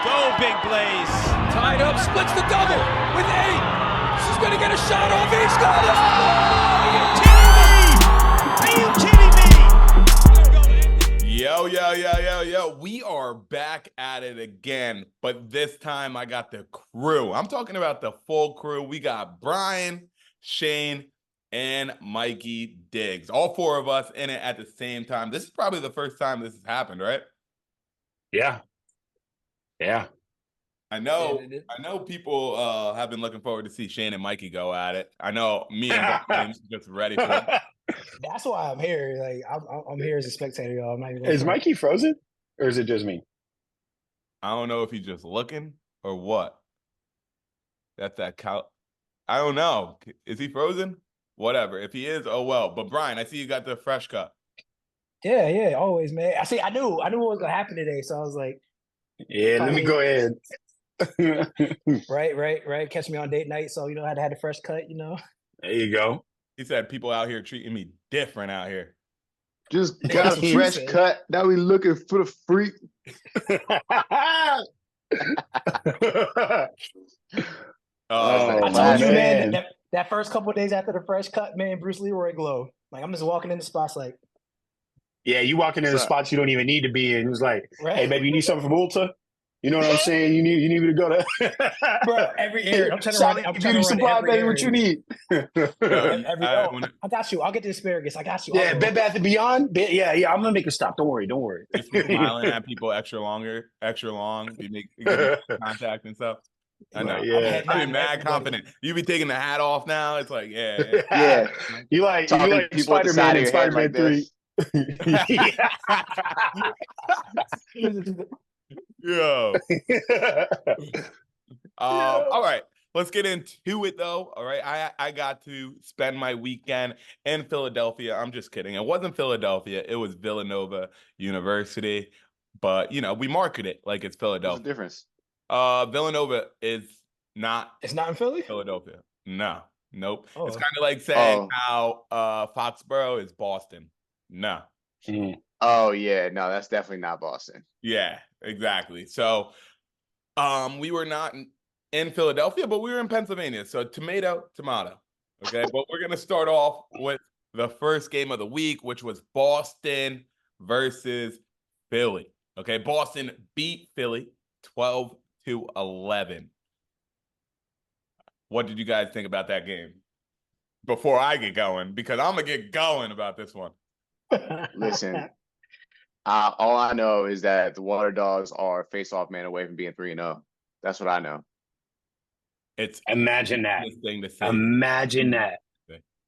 Go, Big Blaze. Tied up, splits the double with 8. She's going to get a shot off. He's got Are you kidding me? Yo. We are back at it again, but this time I got the crew. I'm talking about the full crew. We got Brian, Shane, and Mikey Diggs. All 4 of us in it at the same time. This is probably the first time this has happened, right? Yeah. I know people have been looking forward to see Shane and Mikey go at it. I know me and James just ready for it. That's why I'm here. Like I'm here as a spectator, y'all. I'm not even Is Mikey frozen, or is it just me? I don't know if he's just looking or what. That's that cow. I don't know. Is he frozen? Whatever. If he is, oh well. But Brian, I see you got the fresh cut. Yeah, always, man. I knew what was gonna happen today, so I was like, Yeah, let me go ahead. right. Catch me on date night, so I had to have the fresh cut. There you go. He said people out here treating me different out here. Just got a fresh cut. Now we looking for the freak. I told you, man, that first couple of days after the fresh cut, man, Bruce Leroy glow. Like I'm just walking in the spots like. Yeah, you walking in the spots you don't even need to be in. It was like, hey, baby, you need something from Ulta? You know what I'm saying? You need me to go to bro, every area. I'm trying to run beauty supply, baby, what you need? I got you. I'll get the asparagus. I got you. Yeah, Bed Bath & Beyond. Yeah. I'm gonna make a stop. Don't worry. Just smiling at people extra long. You make contact and stuff. I know. Yeah. I'm mad confident. You be taking the hat off now. It's like, yeah. Yeah. You like Spider-Man and Spider-Man 3. Yo. All right. Let's get into it though. All right. I got to spend my weekend in Philadelphia. I'm just kidding. It wasn't Philadelphia. It was Villanova University. But we market it like it's Philadelphia. What's the difference? Villanova is not. It's not in Philly? Philadelphia. No. Nope. Oh. It's kind of like saying how Foxborough is Boston. No. Oh yeah, no, that's definitely not Boston. Yeah, exactly. So we were not in Philadelphia, but we were in Pennsylvania. So tomato. Okay. But we're gonna start off with the first game of the week, which was Boston versus Philly. Okay. Boston beat Philly 12-11. What did you guys think about that game? Before I get going, because I'm gonna get going about this one. Listen, all I know is that the Water Dogs are face-off man away from being 3-0. That's what I know. Imagine that. Thing to say. Imagine that.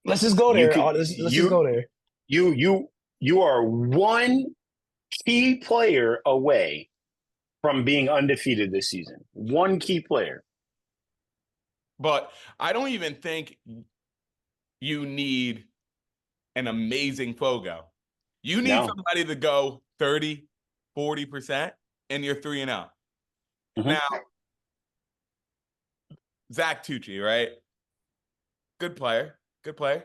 Let's just go there. Let's just go there. You are one key player away from being undefeated this season. One key player. But I don't even think you need an amazing Fogo. You need somebody to go 30, 40%, and you're 3-0. Mm-hmm. Now, Zach Tucci, right? Good player.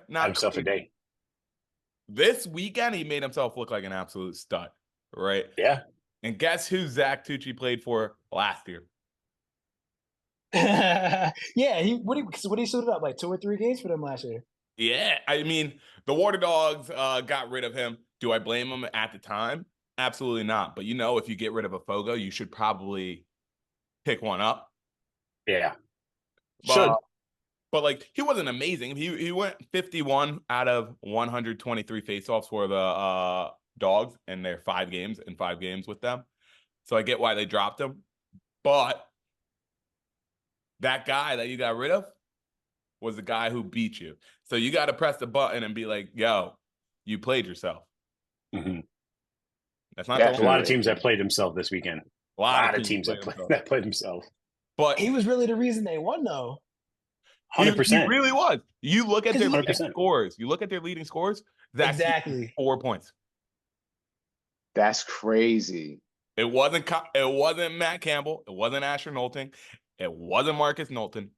Not himself a day. This weekend, he made himself look like an absolute stud, right? Yeah. And guess who Zach Tucci played for last year? Yeah, what he suited up like 2 or 3 games for them last year. Yeah, I mean, the Water Dogs got rid of him. Do I blame him at the time? Absolutely not. But if you get rid of a Fogo, you should probably pick one up. Yeah. But he wasn't amazing. He went 51 out of 123 faceoffs for the Dogs in their 5 games with them. So I get why they dropped him. But that guy that you got rid of was the guy who beat you. So you got to press the button and be like, yo, you played yourself. Mm-hmm. That's not a lot of teams that played themselves this weekend. A lot of teams that played themselves. But he was really the reason they won, though. 100%. He really was. You look at their leading scores. You look at their leading scores. Exactly. 4 points. That's crazy. It wasn't Matt Campbell. It wasn't Asher Knowlton. It wasn't Marcus Holman.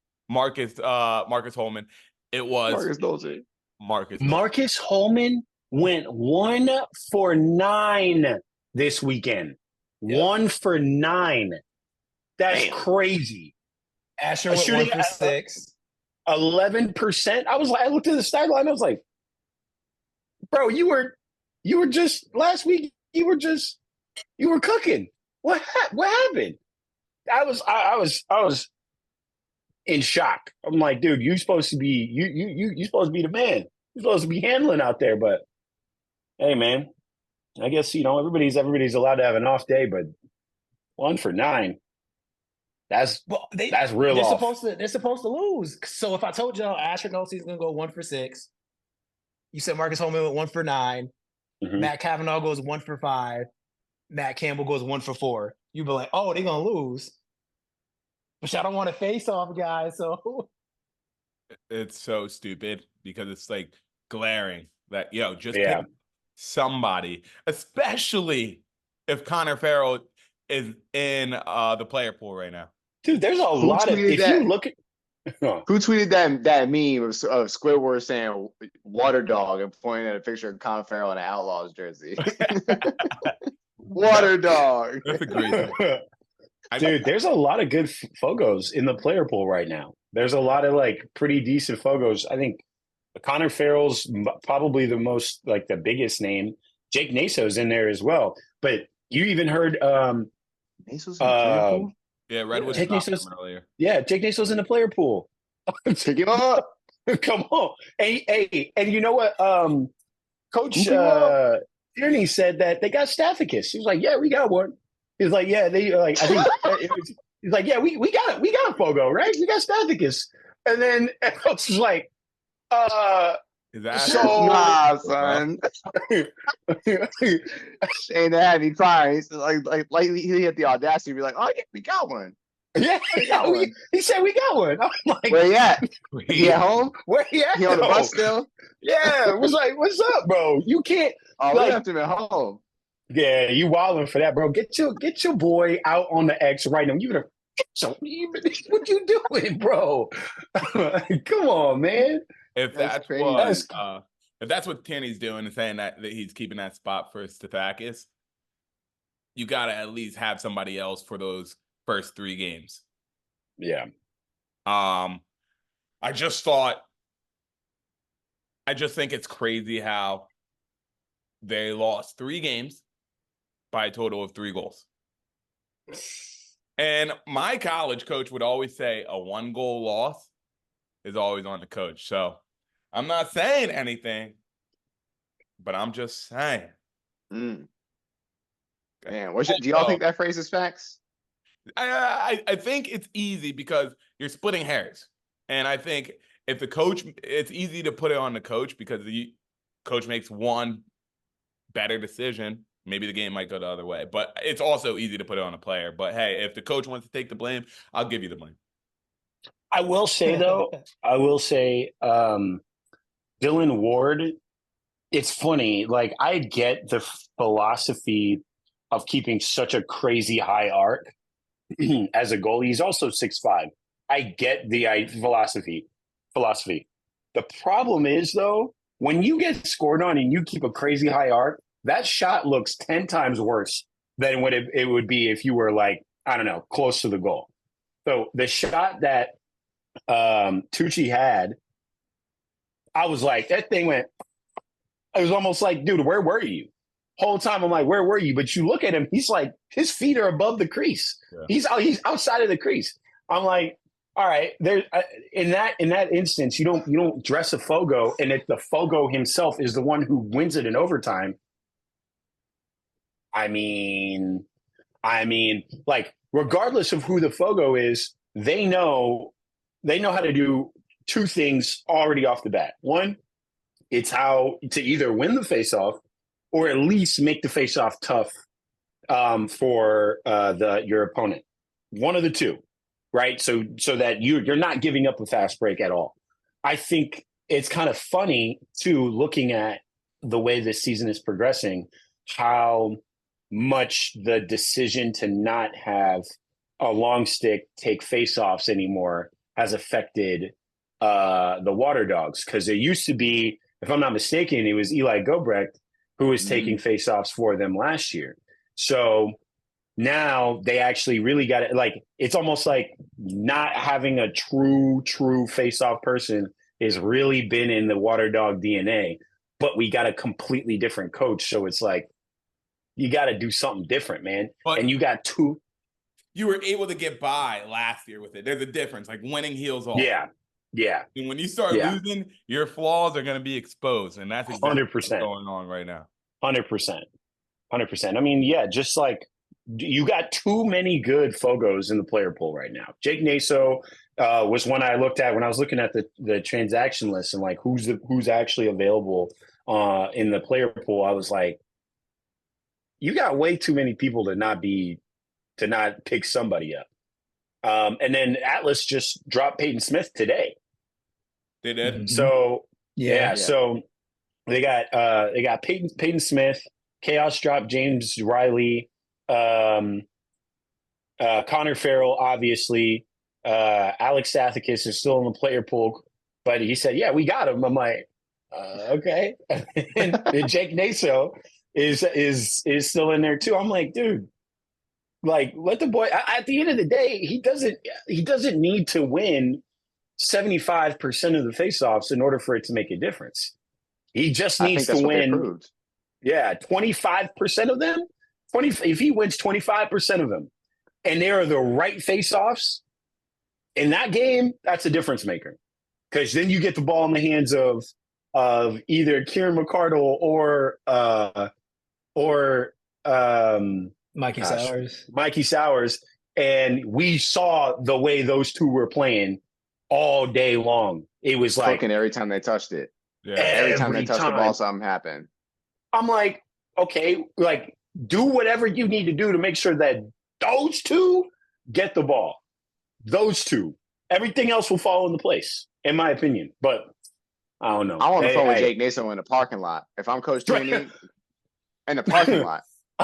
It was Marcus Knowlton. Marcus Holman went 1 for 9 this weekend. Yep. 1 for 9. That's crazy. Asher went Shooting 1 for 6. 11%. I looked at the stat line. I was like, bro, you were just last week. You were cooking. What happened? I was in shock. I'm like, dude, you supposed to be you supposed to be the man. You're supposed to be handling out there. But hey, man, I guess everybody's allowed to have an off day, but 1 for 9. That's real they're off. They're supposed to lose. So if I told y'all Asher knows he's gonna go 1 for 6, you said Marcus Holman went 1 for 9. Mhm. Matt Kavanaugh goes 1 for 5. Matt Campbell goes 1 for 4. You'd be like, oh, they're gonna lose. But y'all don't want to face off, guys. So It's so stupid because it's like glaring that just Yeah. pick somebody, especially if Connor Farrell is in the player pool right now. Dude, there's a lot of tweeted if that? you look at Who tweeted that meme of Squidward saying "water dog" and pointing at a picture of Colin Farrell in an Outlaws jersey? Water dog. That's a great thing. Dude, there's a lot of good Fogos in the player pool right now. There's a lot of pretty decent Fogos. I think Connor Farrell's probably the most the biggest name. Jake Naso's in there as well. But you even heard Naso's in the player pool? Yeah, Redwoods Jake dropped him Naso's earlier. Yeah, Jake Naso's in the player pool. Pick him up. Come on. Hey, and you know what? Coach Tierney said that they got Staphicus. He was like, yeah, we got one. He's like, yeah, they I think he's like, yeah, we got a Fogo, right? We got Staphicus. And then Coach was like, Is that nah, son. Ain't that me crying. He's like he had the audacity to be like, oh yeah, we got one. Yeah, he said we got one. I'm like, Where he at? He at home? Where he at? He on the though? bus still? Yeah, it was like, what's up, bro? You can't. Oh, we left him at home. Yeah, you wilding for that, bro. Get your boy out on the X right now. What you doing, bro? Come on, man. If That's that's what Tierney's doing and saying that he's keeping that spot for Stathakis, you got to at least have somebody else for those first 3 games. Yeah. I just think it's crazy how they lost 3 games by a total of 3 goals. And my college coach would always say a 1-goal loss is always on the coach. So I'm not saying anything, but I'm just saying. Man, do y'all think that phrase is facts? I think it's easy because you're splitting hairs. And I think if the coach, it's easy to put it on the coach because the coach makes one better decision. Maybe the game might go the other way, but it's also easy to put it on a player. But hey, if the coach wants to take the blame, I'll give you the blame. I will say though, Dylan Ward, it's funny. I get the philosophy of keeping such a crazy high arc as a goalie. He's also 6'5". I get the philosophy. The problem is though, when you get scored on and you keep a crazy high arc, that shot looks 10 times worse than what it would be if you were close to the goal. So the shot that Tucci had, I was like, that thing went, it was almost like, dude, where were you? Whole time I'm like, where were you? But you look at him, he's like, his feet are above the crease. Yeah. He's outside of the crease. I'm like, all right, there in that instance, you don't dress a Fogo, and if the Fogo himself is the one who wins it in overtime, I mean, regardless of who the Fogo is, they know how to do 2 things already off the bat. One, it's how to either win the faceoff or at least make the faceoff tough for your opponent. One of the 2, right? So that you're not giving up a fast break at all. I think it's kind of funny too, looking at the way this season is progressing, how much the decision to not have a long stick take faceoffs anymore has affected the Water Dogs. Because it used to be, if I'm not mistaken, it was Eli Gobrecht who was taking faceoffs for them last year. So now they actually really got it. Like, it's almost like not having a true face-off person has really been in the Water Dog DNA, but we got a completely different coach. So it's like, you got to do something different, man. But and you got two. You were able to get by last year with it. There's a difference, like winning heals all. Yeah. And when you start losing, your flaws are going to be exposed. And that's exactly 100%. what's going on right now. 100%. I mean, yeah, just like you got too many good Fogos in the player pool right now. Jake Naso was one I looked at when I was looking at the transaction list and like who's actually available in the player pool. I was like, you got way too many people to not pick somebody up. And then Atlas just dropped Peyton Smith today. They did. So so they got Peyton Smith, Chaos dropped James Riley, Connor Farrell, obviously. Alex Sathakis is still in the player pool, but he said, "Yeah, we got him." I'm like, okay. and Jake Naso is still in there too. I'm like, dude, like, let the boy. At the end of the day, he doesn't need to win 75% of the faceoffs in order for it to make a difference. He just needs to win. Yeah, 25% of them. If he wins 25% of them, and they are the right faceoffs in that game, that's a difference maker. Because then you get the ball in the hands of either Kieran McCardle or Mikey Sowers, and we saw the way those two were playing all day long. It was like cooking every time they touched it. Yeah. Every time they touched the ball, something happened. I'm like, okay, like, do whatever you need to do to make sure that those two get the ball. Those two. Everything else will fall into place, in my opinion. But I don't know. I want to phone with Jake Naso in the parking lot. If I'm Coach Tierney, in the parking lot.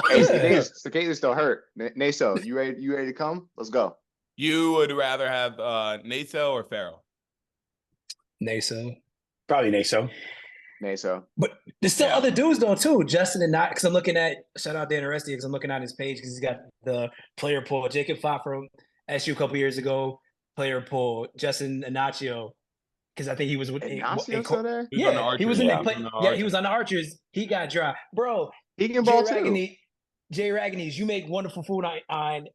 Hey, Sakata's still hurt. Naso, you ready to come? Let's go. You would rather have Naso or Farrell? Naso. Probably Naso. But there's still other dudes though too. Justin and not because I'm looking at shout out Dan Aresti because I'm looking at his page because he's got the player pool. Jacob fought from SU a couple years ago. Player pool. Justin Anaccio because I think he was with Anaccio still there? He was on the Archers. He was in the he was on the Archers. He got dry, bro. He can ball too. Jay Raganese, you make wonderful food on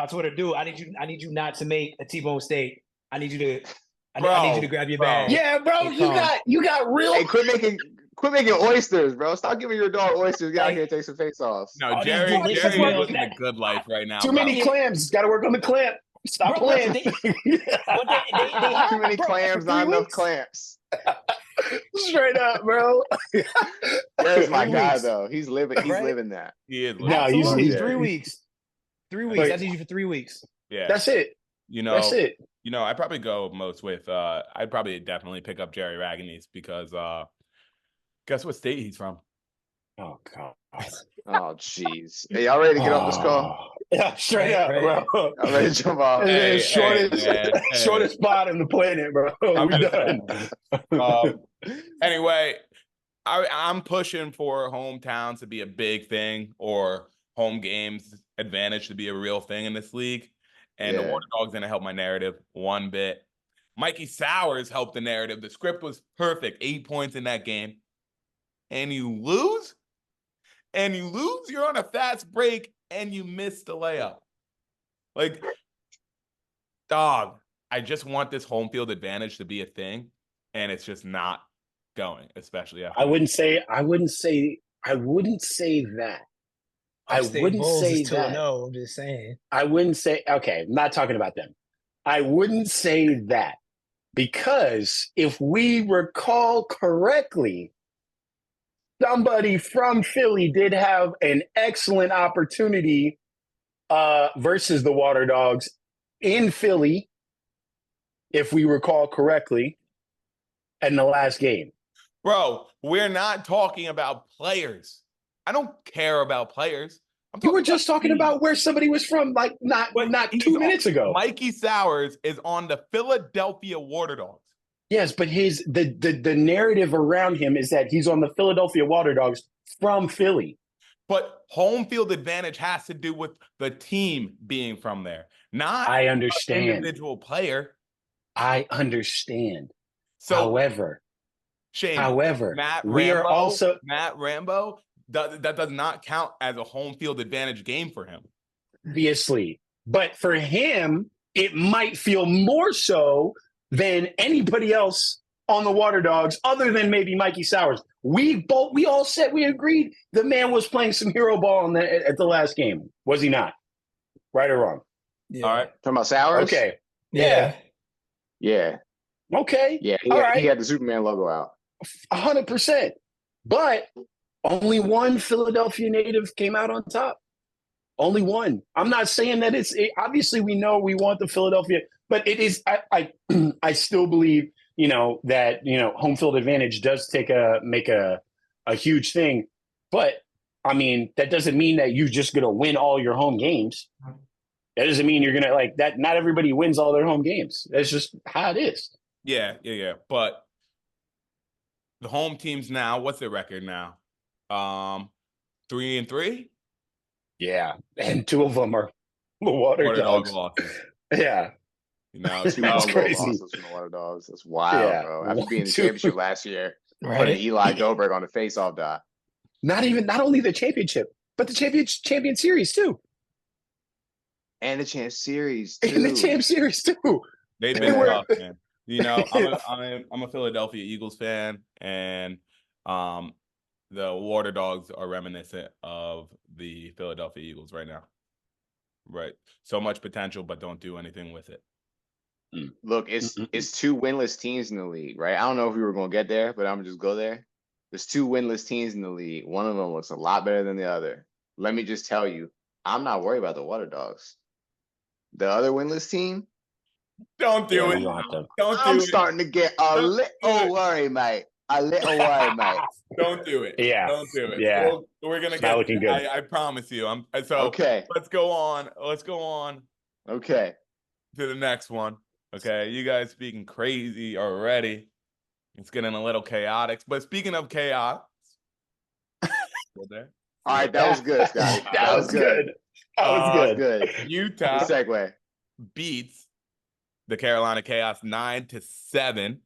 Twitter. Dude, I need you not to make a T-bone steak. I need you to grab your bag. Yeah, bro, you got real. Hey, quit making oysters, bro. Stop giving your dog oysters. Get out here and take some face offs. No, Jerry is living a good life right now. Too many clams. Got to work on the clamp. Stop playing. They Too many clams, not enough clamps. Straight up, bro. There's my guy, though. He's living that. He is. No, he's 3 weeks. 3 weeks. That's easy for 3 weeks. Yeah, that's it. That's it. I'd probably go most with. I'd probably definitely pick up Jerry Raganese because guess what state he's from? Oh God. Oh jeez. Hey, y'all ready to get off this call? Yeah, straight up, bro. I'm ready to jump off. Shortest spot in the planet, bro. We done. Anyway, I'm pushing for hometowns to be a big thing or home games advantage to be a real thing in this league. And the Water Dog's going to help my narrative one bit. Mikey Sowers helped the narrative. The script was perfect. 8 points in that game. And you lose? You're on a fast break and you miss the layup. Like, dog, I just want this home field advantage to be a thing. And it's just not going, especially after. I wouldn't say that. I wouldn't say that. No, I'm just saying. I wouldn't say, okay, I'm not talking about them. I wouldn't say that because if we recall correctly, somebody from Philly did have an excellent opportunity versus the Water Dogs in Philly, if we recall correctly, in the last game. Bro, we're not talking about players. I don't care about players. You were just talking about where somebody was from, like not 2 minutes ago. Mikey Sowers is on the Philadelphia Water Dogs. Yes, but the narrative around him is that he's on the Philadelphia Water Dogs from Philly. But home field advantage has to do with the team being from there, not I an understand. individual player. I understand. So However, Matt we are Rambo, also that does not count as a home field advantage game for him. obviously, but for him, it might feel more so than anybody else on the Water Dogs, other than maybe Mikey Sowers. We all said we agreed the man was playing some hero ball at the last game, was he not? Right or wrong? Yeah. All right. Talking about Sowers? Okay. Yeah. Yeah. Okay. Yeah. He had the Superman logo out. 100%. But only one Philadelphia native came out on top. Only one. I'm not saying that obviously we know we want the Philadelphia, but it is I still believe, that, home field advantage does make a huge thing. But I mean, that doesn't mean that you're just gonna win all your home games. That doesn't mean you're gonna like that. Not everybody wins all their home games. That's just how it is. Yeah. But the home teams now, what's their record now? 3-3. Yeah, and two of them are the Water Dogs. losses. Yeah, Two That's crazy. losses from the Water Dogs. That's wild, Yeah. bro. After being in the 1-2. championship last year, Right. putting Eli Goldberg on the face-off dot. not only the championship, but the champion series too, And the champ series, too. and the champ series too. They've been tough, man. I'm a Philadelphia Eagles fan, and the Water Dogs are reminiscent of the Philadelphia Eagles right now. Right. So much potential, but don't do anything with it. Look, it's two winless teams in the league, right? I don't know if we were going to get there, but I'm going to just go there. There's two winless teams in the league. One of them looks a lot better than the other. Let me just tell you, I'm not worried about the Water Dogs. The other winless team, Don't do it. I'm starting to get a little worried, mate. A little worried, mate. Don't do it. Yeah. Don't do it. Yeah. We're gonna It's not get looking good. I promise you. Okay. Let's go on Okay. to the next one. Okay. You guys speaking crazy already. It's getting a little chaotic. But speaking of chaos. All right, that was good, Scotty. That was good. That was good. Utah Good segue. beats the Carolina Chaos 9-7.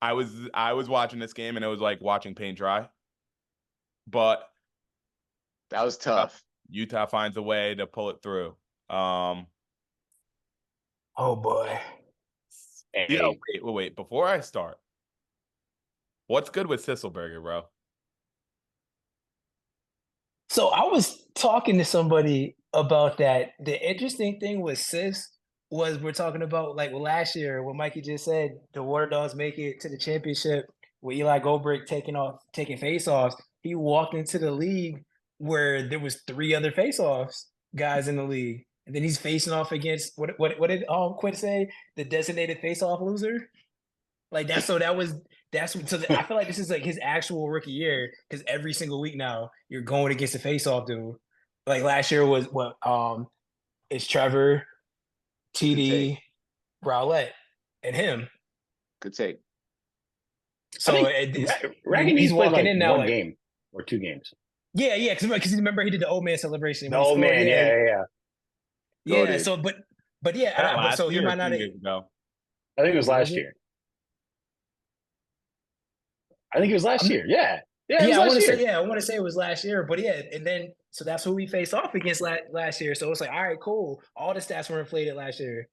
I was watching this game and it was like watching paint dry. But That was tough. Utah finds a way to pull it through. Oh boy. Hey, Wait. Before I start, what's good with Sisselberger, bro? So I was talking to somebody about that. The interesting thing with Sis was we're talking about like last year, what Mikey just said, the Water Dogs make it to the championship with Eli Goldberg taking face-offs. He walked into the league where there was 3 other face-offs guys in the league. And then he's facing off against what did Quinn say? The designated face-off loser? Like that's so I feel like this is like his actual rookie year because every single week now you're going against a face-off dude. Like last year was it's Trevor, TD, Rowlett, and him. Good take. So he's walking like in now one like game or 2 games. yeah, because remember he did the old man celebration. The old man, yeah. Yeah. So but yeah, so he might not. I think it was last year. I think it was last year. Yeah. Yeah, I want to say it was last year, but yeah, and then so that's who we faced off against last year. So it's like, all right, cool. All the stats were inflated last year.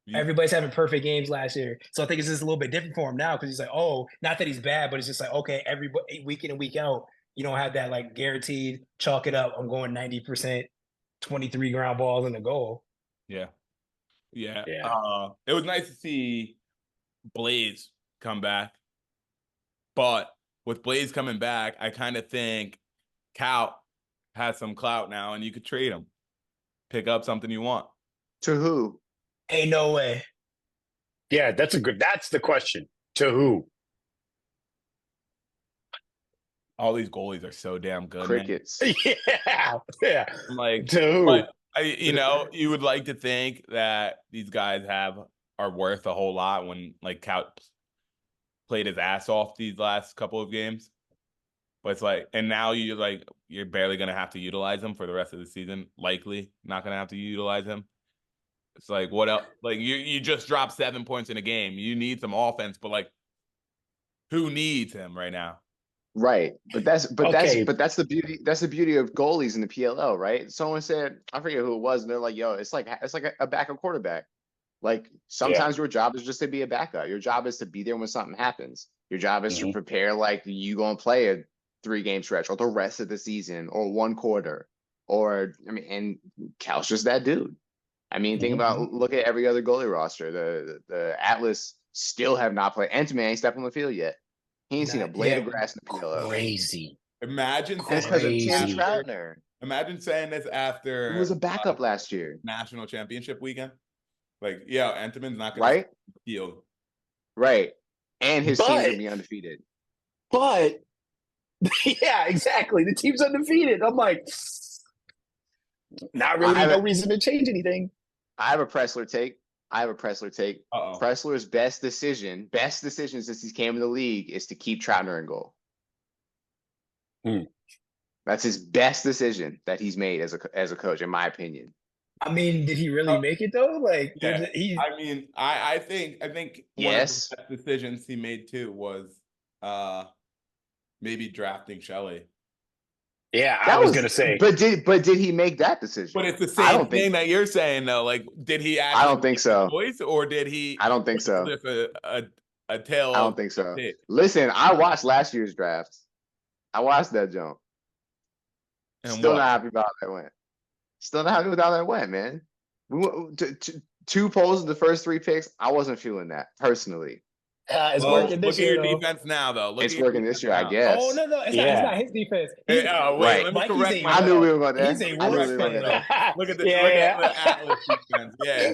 Yeah. Everybody's having perfect games last year. So I think it's just a little bit different for him now because he's like, oh, not that he's bad, but it's just like, okay, everybody week in and week out, you don't have that like guaranteed chalk it up. I'm going 90%, 23 ground balls in the goal. Yeah. It was nice to see Blaze come back. But with Blaze coming back, I kind of think Cal has some clout now, and you could trade him. Pick up something you want. To who? Ain't no way. Yeah, that's the question. To who? All these goalies are so damn good. Crickets. Man. Yeah. Like to who? But you would like to think that these guys are worth a whole lot when like Cal played his ass off these last couple of games. But it's like, and now you're barely gonna have to utilize him for the rest of the season. Likely not gonna have to utilize him. It's like, what else? Like you just dropped 7 points in a game. You need some offense, but like, who needs him right now? Right. But that's Okay. the beauty of goalies in the PLL, right? Someone said, I forget who it was, and they're like, yo, it's like a backup quarterback. Like sometimes your job is just to be a backup. Your job is to be there when something happens. Your job is to prepare like you gonna play a 3-game stretch or the rest of the season or 1 quarter. Or and Cal's just that dude. I mean, think about look at every other goalie roster. The Atlas still have not played. Entman ain't stepped on the field yet. He ain't seen a blade of grass in the PLL. Crazy. Imagine That's because of Tim Troutner. Imagine saying this after He was a backup last year. national championship weekend. Like, yeah, Entenmann's not going Right? to field. Right. And his team's gonna be undefeated. But yeah, exactly. The team's undefeated. I'm like, not really no reason to change anything. I have a Pressler take. Uh-oh. Pressler's best decision since he came in the league is to keep Troutner in goal. That's his best decision that he's made as a coach, in my opinion. I mean, did he really make it though? Like, Yeah. he? I mean, I think Yes. one of the best decisions he made too was maybe drafting Shelley. Yeah, I was gonna say. But did he make that decision? But it's the same thing that you're saying though. Like, did he actually I don't think so. choice, or did he? I don't think so. A tail. I don't think so. Listen, I watched last year's draft. I watched that jump. And Still what? not happy about how that went. Still not happy with how that went, man. We went two polls in the first 3 picks. I wasn't feeling that personally. It's Well, working this look at year. your defense now, though. It's working this year, I guess. Oh no, it's Yeah. not his defense. Hey, wait, let me Mikey's correct a- myself. I knew we were going there. He's a I knew worse we were going fan, there. Look at the Yeah. look at the Atlas defense. Yeah,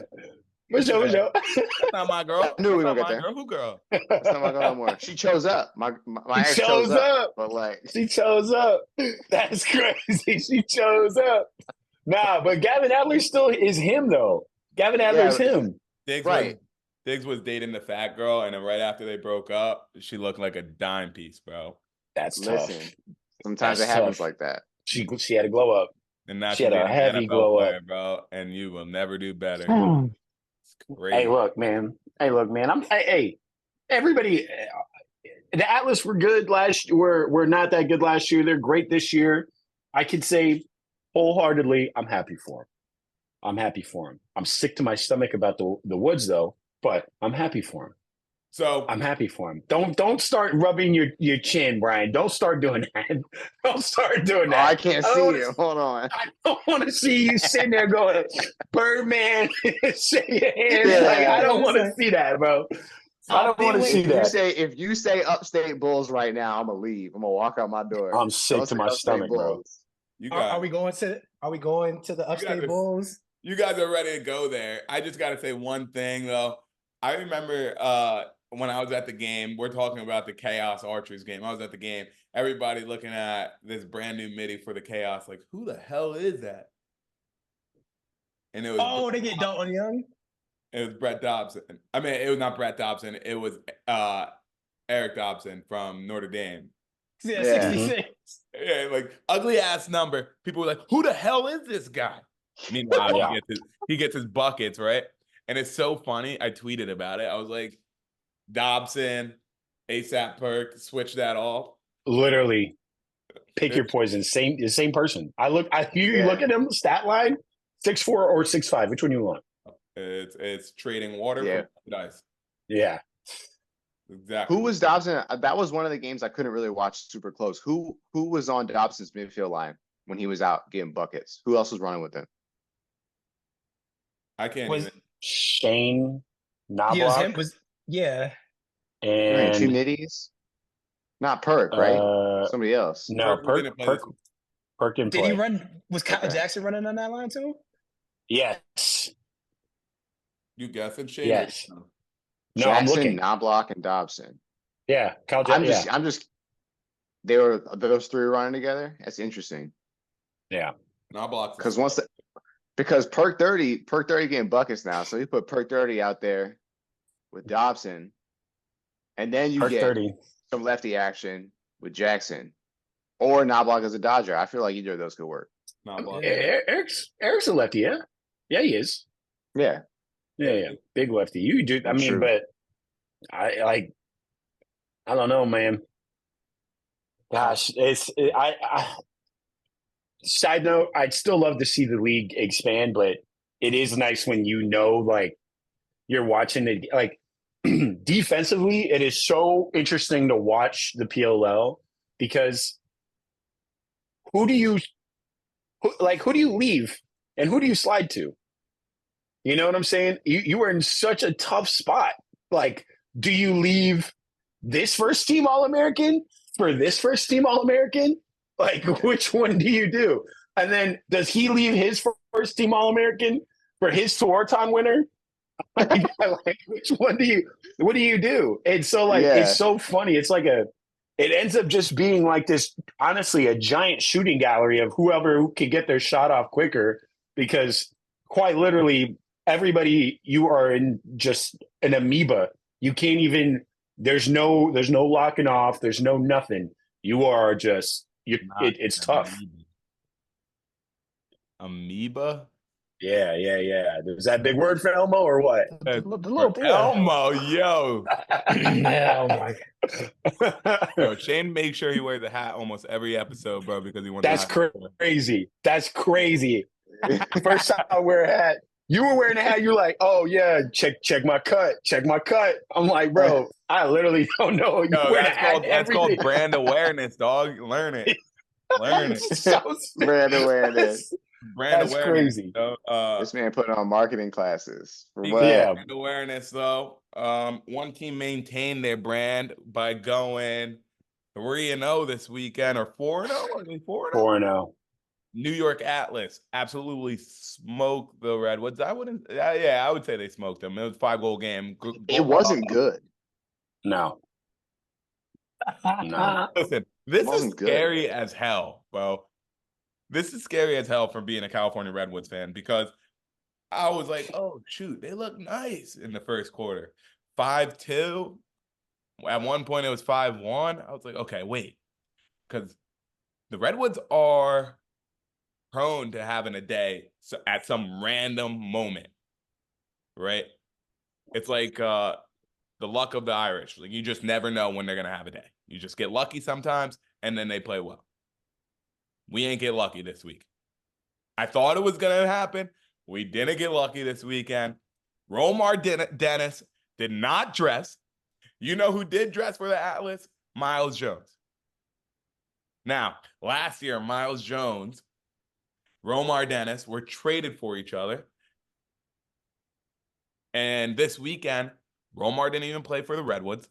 For sure. that's not my girl. I knew we That's were not gonna my get there. girl. Who girl? That's not my girl no more. She chose up. My ex She chose chose up. up. But like, She chose up. That's crazy. She chose up. Nah, but Gavin Adler still is him though. Gavin Adler's him. Diggs was dating the fat girl, and then right after they broke up, she looked like a dime piece, bro. That's tough. listen. Sometimes That's it happens tough. like that. She had to glow up. And now She had a she's heavy an NFL glow player, up. bro, and you will never do better. It's crazy. Hey, look, man. Hey, everybody. The Atlas were good last. Were not that good last year. They're great this year. I can say wholeheartedly, I'm happy for him. I'm sick to my stomach about the Woods though, but I'm happy for him. So I'm happy for him. Don't start rubbing your chin, Brian. Don't start doing that. Don't start doing Oh, that. I can't see you. Hold on. I don't want to see you sitting there going, Birdman, shake your hands. Yeah. Like, I don't want to see that, bro. I don't want to see that. If you say Upstate Bulls right now, I'm gonna leave. I'm gonna walk out my door. I'm sick Don't to say my Upstate stomach, bro. Bulls. you guys, Are we going to the Upstate Bulls? you guys are ready to go there. I just got to say one thing though. I remember when I was at the game, we're talking about the Chaos Archers game. I was at the game. Everybody looking at this brand new MIDI for the Chaos, like, who the hell is that? And it was They get Dalton Young. It was Brett Dobson. I mean, it was not Brett Dobson. It was Eric Dobson from Notre Dame. Yeah, Yeah. 66. Yeah, like ugly ass number. People were like, "Who the hell is this guy?" Meanwhile, Yeah. he gets his buckets, right? And it's so funny. I tweeted about it. I was like, Dobson, ASAP Perk, switch that off. Literally, pick your poison. The same person. You look at him, stat line, 6'4" or 6'5". Which one you want? It's trading water for ice. Yeah. Exactly. Who was Dobson? That was one of the games I couldn't really watch super close. Who was on Dobson's midfield line when he was out getting buckets? Who else was running with him? I can't Was- even. Shane Knobloch. He was him. Was and Two nitties? Not Perk, right? Somebody else. No, Perk didn't play Perk didn't did play. he run? Was Kyle Okay. Jackson running on that line too? Yes. You guessing, Shane? Yes. No, Jackson, I'm looking. Knobloch, and Dobson. Yeah, Kyle I'm Jackson. just. They were those three running together. That's interesting. Yeah. Knobloch. Because Perk 30 getting buckets now, so you put Perk 30 out there with Dobson, and then you Perk get 30. some lefty action with Jackson. or not block as a Dodger. I feel like either of those could work. Not block. Eric's a lefty, yeah. Yeah, he is. Yeah. Yeah. Big lefty. You do. I mean, True. but I don't know, man. Gosh, side note, I'd still love to see the league expand, but it is nice when like you're watching it. Like defensively, it is so interesting to watch the PLL because who do you leave and who do you slide to? You know what I'm saying? You are in such a tough spot. Like, do you leave this first team All-American for this first team All-American? Like, which one do you do? And then does he leave his first team All-American for his Tewaaraton winner? Like, which one what do you do? And so it's so funny. It's like it ends up just being like this, honestly, a giant shooting gallery of whoever can get their shot off quicker, because quite literally everybody, you are in just an amoeba. You can't even, there's no locking off. There's no nothing. You are just, it's tough. Amoeba? Yeah. Is that a big word for Elmo or what? The little boy. Elmo, yo. Oh my. Yo, Shane makes sure he wears a hat almost every episode, bro, because he wants. That's crazy. That's crazy. First time I wear a hat, you were wearing a hat. You're like, oh yeah, check my cut. I'm like, bro, I literally don't know. You Yo, wear that's called brand awareness, dog. Learn it. Brand awareness. Brand awareness. Crazy. This man putting on marketing classes. For what? Yeah. Brand awareness, though. One team maintained their brand by going 3-0 this weekend, or 4-0. Are they 4-0? 4-0. New York Atlas absolutely smoked the Redwoods. I would say they smoked them. It was a 5-goal game. It wasn't good. No. Listen, this is scary as hell, bro. This is scary as hell for being a California Redwoods fan, because I was like, oh, shoot, they look nice in the first quarter. 5-2. At one point, it was 5-1. I was like, okay, wait. Because the Redwoods are prone to having a day at some random moment, right? It's like the luck of the Irish. Like, you just never know when they're going to have a day. You just get lucky sometimes, and then they play well. We ain't get lucky this week. I thought it was going to happen. We didn't get lucky this weekend. Romar Dennis did not dress. You know who did dress for the Atlas? Miles Jones. Now, last year, Miles Jones, Romar Dennis were traded for each other. And this weekend, Romar didn't even play for the Redwoods.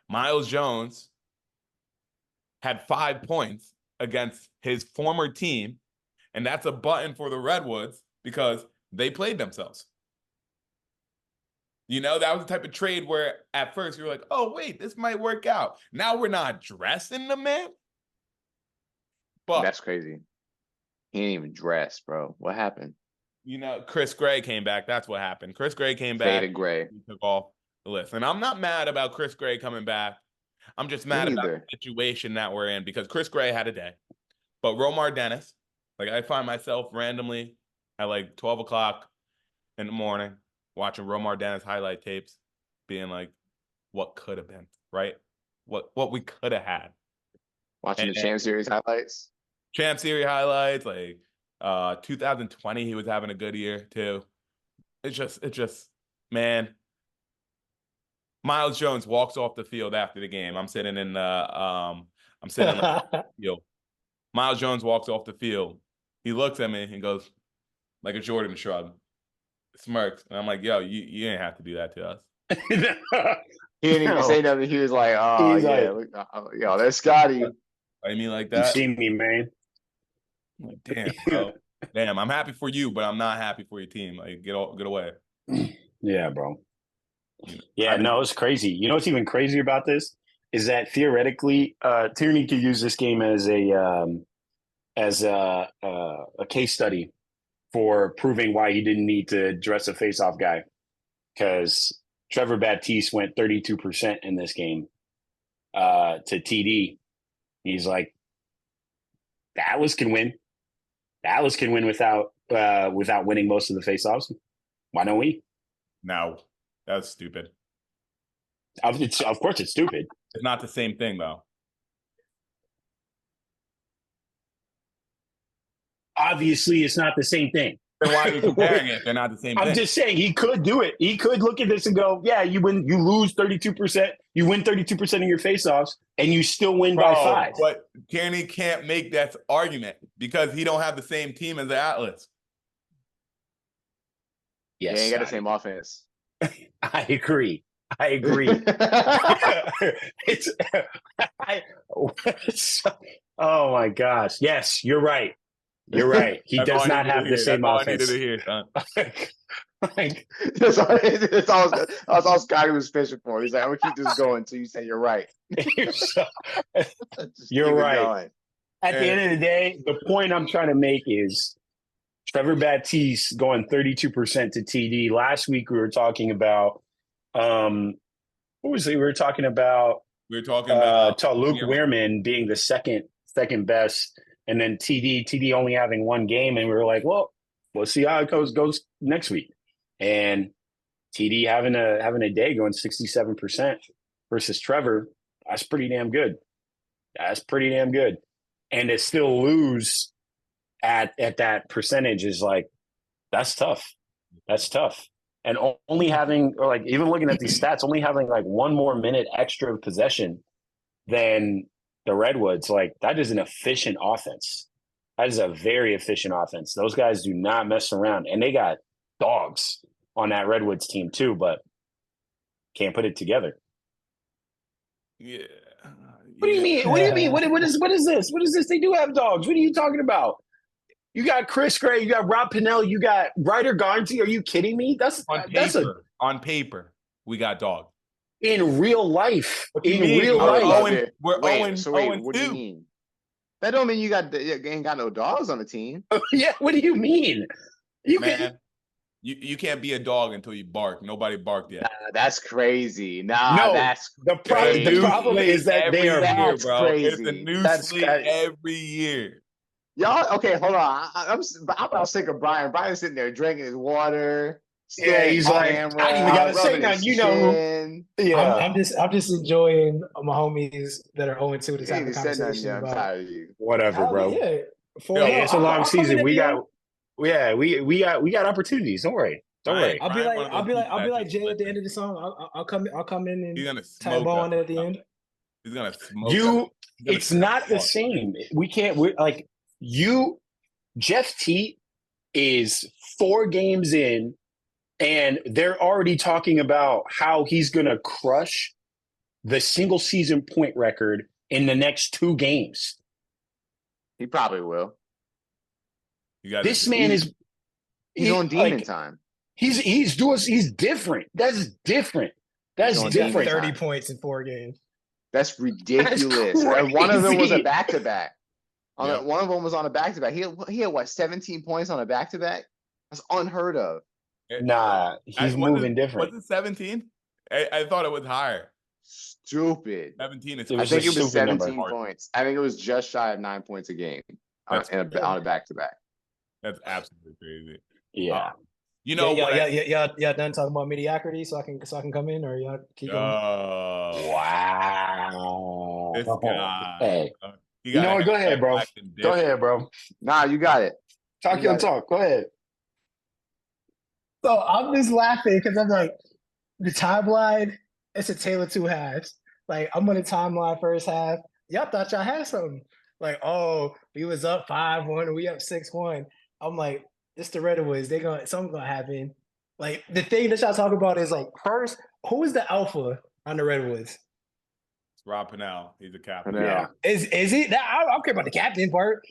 Miles Jones had 5 points against his former team, and that's a button for the Redwoods because they played themselves. You know, that was the type of trade where at first you were like, oh, wait, this might work out. Now we're not dressing the man. But that's crazy. He didn't even dress, bro. What happened? You know, Chris Gray came back. That's what happened. Chris Gray came back. Faded Gray. He took off the list. And I'm not mad about Chris Gray coming back. I'm just mad about the situation that we're in, because Chris Gray had a day. But Romar Dennis, like, I find myself randomly at like 12 o'clock in the morning watching Romar Dennis highlight tapes, being like, what could have been, right? What we could have had. Watching the Champ Series highlights. Champ Series highlights, like 2020, he was having a good year too. It's just, man. Miles Jones walks off the field after the game. I'm sitting in the field. Miles Jones walks off the field. He looks at me and goes, like a Jordan shrug, smirks, and I'm like, "Yo, you didn't have to do that to us." He didn't even say nothing. He was like, "Oh yeah, yo, that's Scotty." I mean, like that. You see me, man. I'm like, damn, bro. Damn, I'm happy for you, but I'm not happy for your team. Like, get away. Yeah, bro. Yeah, no, it's crazy. You know what's even crazier about this is that theoretically, Tierney could use this game as a case study for proving why he didn't need to dress a face-off guy, because Trevor Baptiste went 32% in this game to TD. He's like, Dallas can win. Dallas can win without winning most of the faceoffs. Why don't we? No, that's stupid. Of course, it's stupid. It's not the same thing, though. Obviously, it's not the same thing. Then why are you comparing it? They're not the same thing. I'm just saying he could do it. He could look at this and go, yeah, you lose 32%. You win 32% of your faceoffs, and you still win by 5. But Kearney can't make that argument because he don't have the same team as the Atlas. Yes, They ain't got the same offense. I agree. Oh my gosh. Yes, you're right. You're right. He does not have the same offense. That's all Scotty was fishing for. He's like, I'm gonna keep this going until you say you're right. You're right. At the end of the day, the point I'm trying to make is Trevor Baptiste going 32% to TD. Last week we were talking about what was it? We were talking about Luke Wehrman being the second best, and then TD only having one game, and we were like, well, we'll see how it goes next week. And TD having a day going 67% versus Trevor, that's pretty damn good. And to still lose at that percentage is like, that's tough. And only having, or like even looking at these stats, only having like one more minute extra possession than the Redwoods, like that is an efficient offense. That is a very efficient offense. Those guys do not mess around, and they got dogs on that Redwoods team too, but can't put it together. Yeah. What do you mean? What do you mean? What is this? What is this? They do have dogs. What are you talking about? You got Chris Gray, you got Rob Pinnell, you got Ryder Garnsey. Are you kidding me? On paper, we got dogs. In real life. We're 0-2. What do you mean? That don't mean you ain't got no dogs on the team. Yeah, what do you mean? You can't be a dog until you bark. Nobody barked yet. That's crazy. The problem is that they are here, bro. Crazy. It's a new sleep every year. Y'all, okay, hold on. I'm about sick of Brian. Brian's sitting there drinking his water. Yeah, he's like, camera, I didn't even gotta say nothing. You know, yeah. I'm just enjoying my homies that are 0-2 to have the conversation I'm tired of you. Whatever, bro. Yeah, it's a long season. We got opportunities. Don't worry. I'll be like Jay at the end of the song. I'll come in and tag ball on it at the end. He's gonna smoke you. It's not the same. We can't. We're like you. Jeff T is 4 games in, and they're already talking about how he's gonna crush the single season point record in the next 2 games. He probably will. This man is. He's on demon time. He's different. That's different. That's different. 30 points in 4 games. That's ridiculous. That's one of them was a back-to-back. Yeah. One of them was on a back-to-back. He had what, 17 points on a back-to-back? That's unheard of. Nah, he's moving different. Was it 17? I thought it was higher. Stupid. 17 is I think it was 17 points. I think it was just shy of 9 points a game on a back-to-back. That's absolutely crazy. Yeah. Y'all done talking about mediocrity so I can come in, or y'all keep going? Wow. This guy. Hey. You know what? Go ahead, bro. Go ahead, bro. Nah, you got it. Talk your talk. Go ahead. So I'm just laughing because I'm like, the timeline, it's a tale of 2 halves. Like, I'm on the timeline first half. Y'all thought y'all had something. Like, oh, we was up 5-1 and we up 6-1. I'm like, it's the Redwoods. Something's gonna happen. Like, the thing that y'all talk about is like, first, who is the alpha on the Redwoods? It's Rob Pinnell. He's the captain. Yeah. Is he? I don't care about the captain part.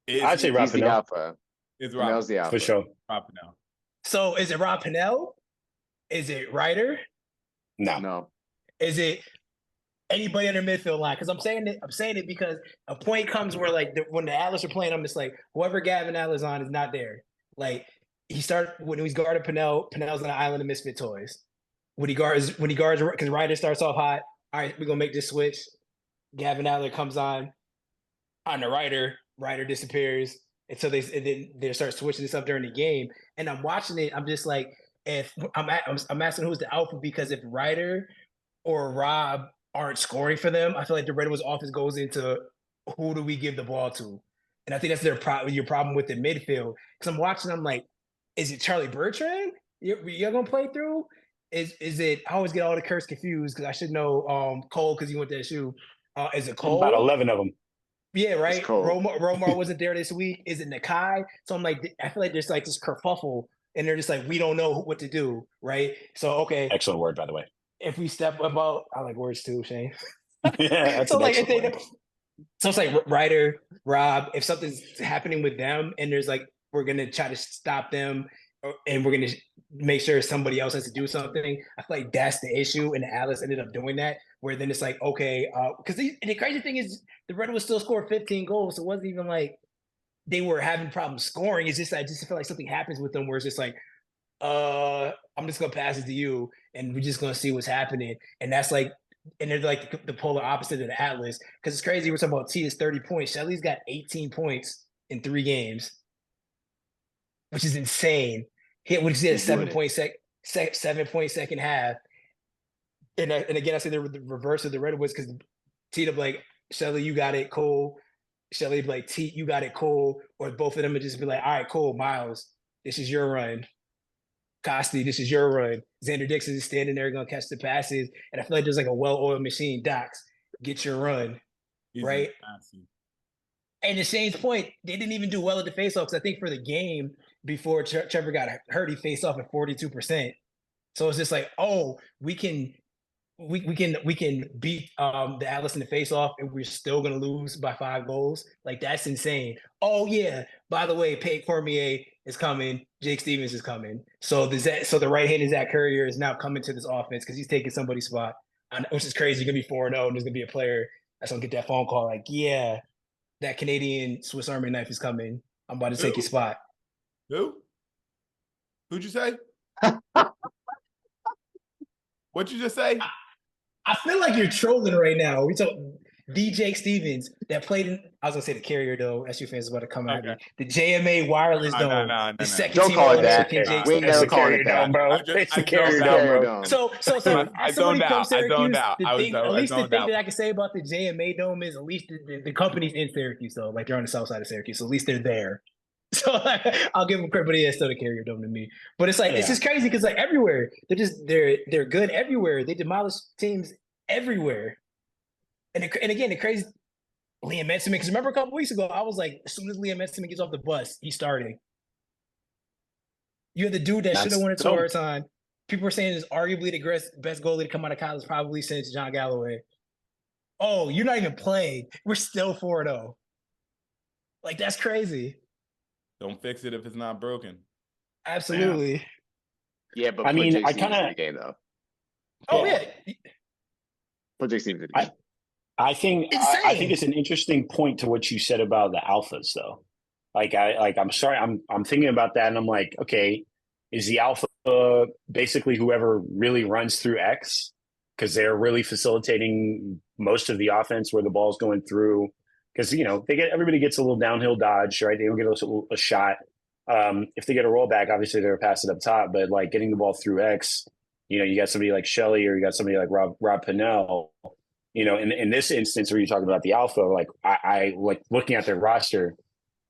I'd say Rob He's the Pinnell. alpha. It's Pinnell's the alpha. For sure. Rob Pinnell. So is it Rob Pinnell? Is it Ryder? No. Is it anybody on the midfield line? Because I'm saying it because a point comes where like when the Atlas are playing, I'm just like, whoever Gavin Atlas on is not there. Like when he's guarding Pinnell, Pinnell's on an island of misfit toys. When he guards, because Ryder starts off hot. All right, we're gonna make this switch. Gavin Adler comes on. on the Ryder disappears. And so then they start switching this up during the game. And I'm watching it. I'm just like, if I'm asking who's the alpha, because if Ryder or Rob aren't scoring for them, I feel like the Red Wings offense goes into who do we give the ball to? And I think that's your problem with the midfield. Because I'm watching, I'm like, is it Charlie Bertrand you're gonna play through? Is it? I always get all the Kurtz confused because I should know Cole because he went to SU. Is it Cole? About 11 of them. Yeah, right. Cole. Romar wasn't there this week. Is it Nakai? So I'm like, I feel like there's like this kerfuffle, and they're just like, we don't know what to do, right? So okay, Excellent word, by the way. if we step about, I like words too, Shane. Yeah, that's So an like, excellent word. so it's like Ryder, Rob. If something's happening with them, and there's like, we're gonna try to stop them, and we're gonna make sure somebody else has to do something. I feel like that's the issue, and Atlas ended up doing that. Where then it's like, okay, because the crazy thing is the Red Wings still scored 15 goals, so it wasn't even like they were having problems scoring. It's just I just feel like something happens with them where it's just like, I'm just gonna pass it to you, and we're just gonna see what's happening, and that's like. And they're like the polar opposite of the Atlas. Because it's crazy. We're talking about T is 30 points. Shelly's got 18 points in 3 games, which is insane. Which is a 7-point second half. And again, I say the reverse of the Red Wings because T to like, Shelly, you got it, cool. Shelly be like, T, you got it, cool. Or both of them would just be like, all right, cool, Miles, this is your run. Costi, this is your run. Xander Dixon is standing there going to catch the passes. And I feel like there's like a well-oiled machine. Docs, get your run, right? And to Shane's point, they didn't even do well at the faceoff because I think for the game before Trevor got hurt, he faced off at 42%. So it's just like, oh, we can beat the Atlas in the faceoff and we're still going to lose by 5 goals. Like, that's insane. Oh, yeah. By the way, Pate Cormier is coming. Jake Stevens is coming. So the right-handed Zach Courier is now coming to this offense because he's taking somebody's spot, which is crazy. You're going to be 4-0, and there's going to be a player that's going to get that phone call like, yeah, that Canadian Swiss Army knife is coming. I'm about to take your spot. Who? Who'd you say? What'd you just say? I feel like you're trolling right now. We talk DJ Stevens that played in. I was gonna say the Carrier though. SU fans is about to come at me. The JMA Wireless Dome. The second Don't team call it All-American that. Jake We ain't Stevens. never calling it that, bro. It's the Carrier Dome, bro. So I somebody zoned from out. Syracuse. I At least the zoned thing out. that I can say about the JMA Dome is at least the company's in Syracuse though. Like they're on the south side of Syracuse. So at least they're there. So I'll give them credit, but it's still the Carrier Dome to me. But it's like it's just crazy because like everywhere they're good everywhere. They demolish teams everywhere. And again, the crazy Liam Ensigman, because remember a couple weeks ago, I was like, as soon as Liam Ensigman gets off the bus, he's starting. You're the dude that should have won a tour time. People were saying is arguably the best goalie to come out of college probably since John Galloway. Oh, you're not even playing. We're still 4-0. Like, that's crazy. Don't fix it if it's not broken. Absolutely. Yeah, but I mean, Jake I Stevens kinda- in the game though. Oh, yeah. Put Jake Stevens in the game. I think it's an interesting point to what you said about the alphas, though. I'm sorry, I'm thinking about that, and I'm like, okay, is the alpha basically whoever really runs through X because they're really facilitating most of the offense where the ball's going through? Because everybody gets a little downhill dodge, right? They don't get a shot. If they get a rollback, obviously they're pass it up top, but like getting the ball through X, you got somebody like Shelley or you got somebody like Rob Pennell. In this instance where you're talking about the alpha, like I like looking at their roster,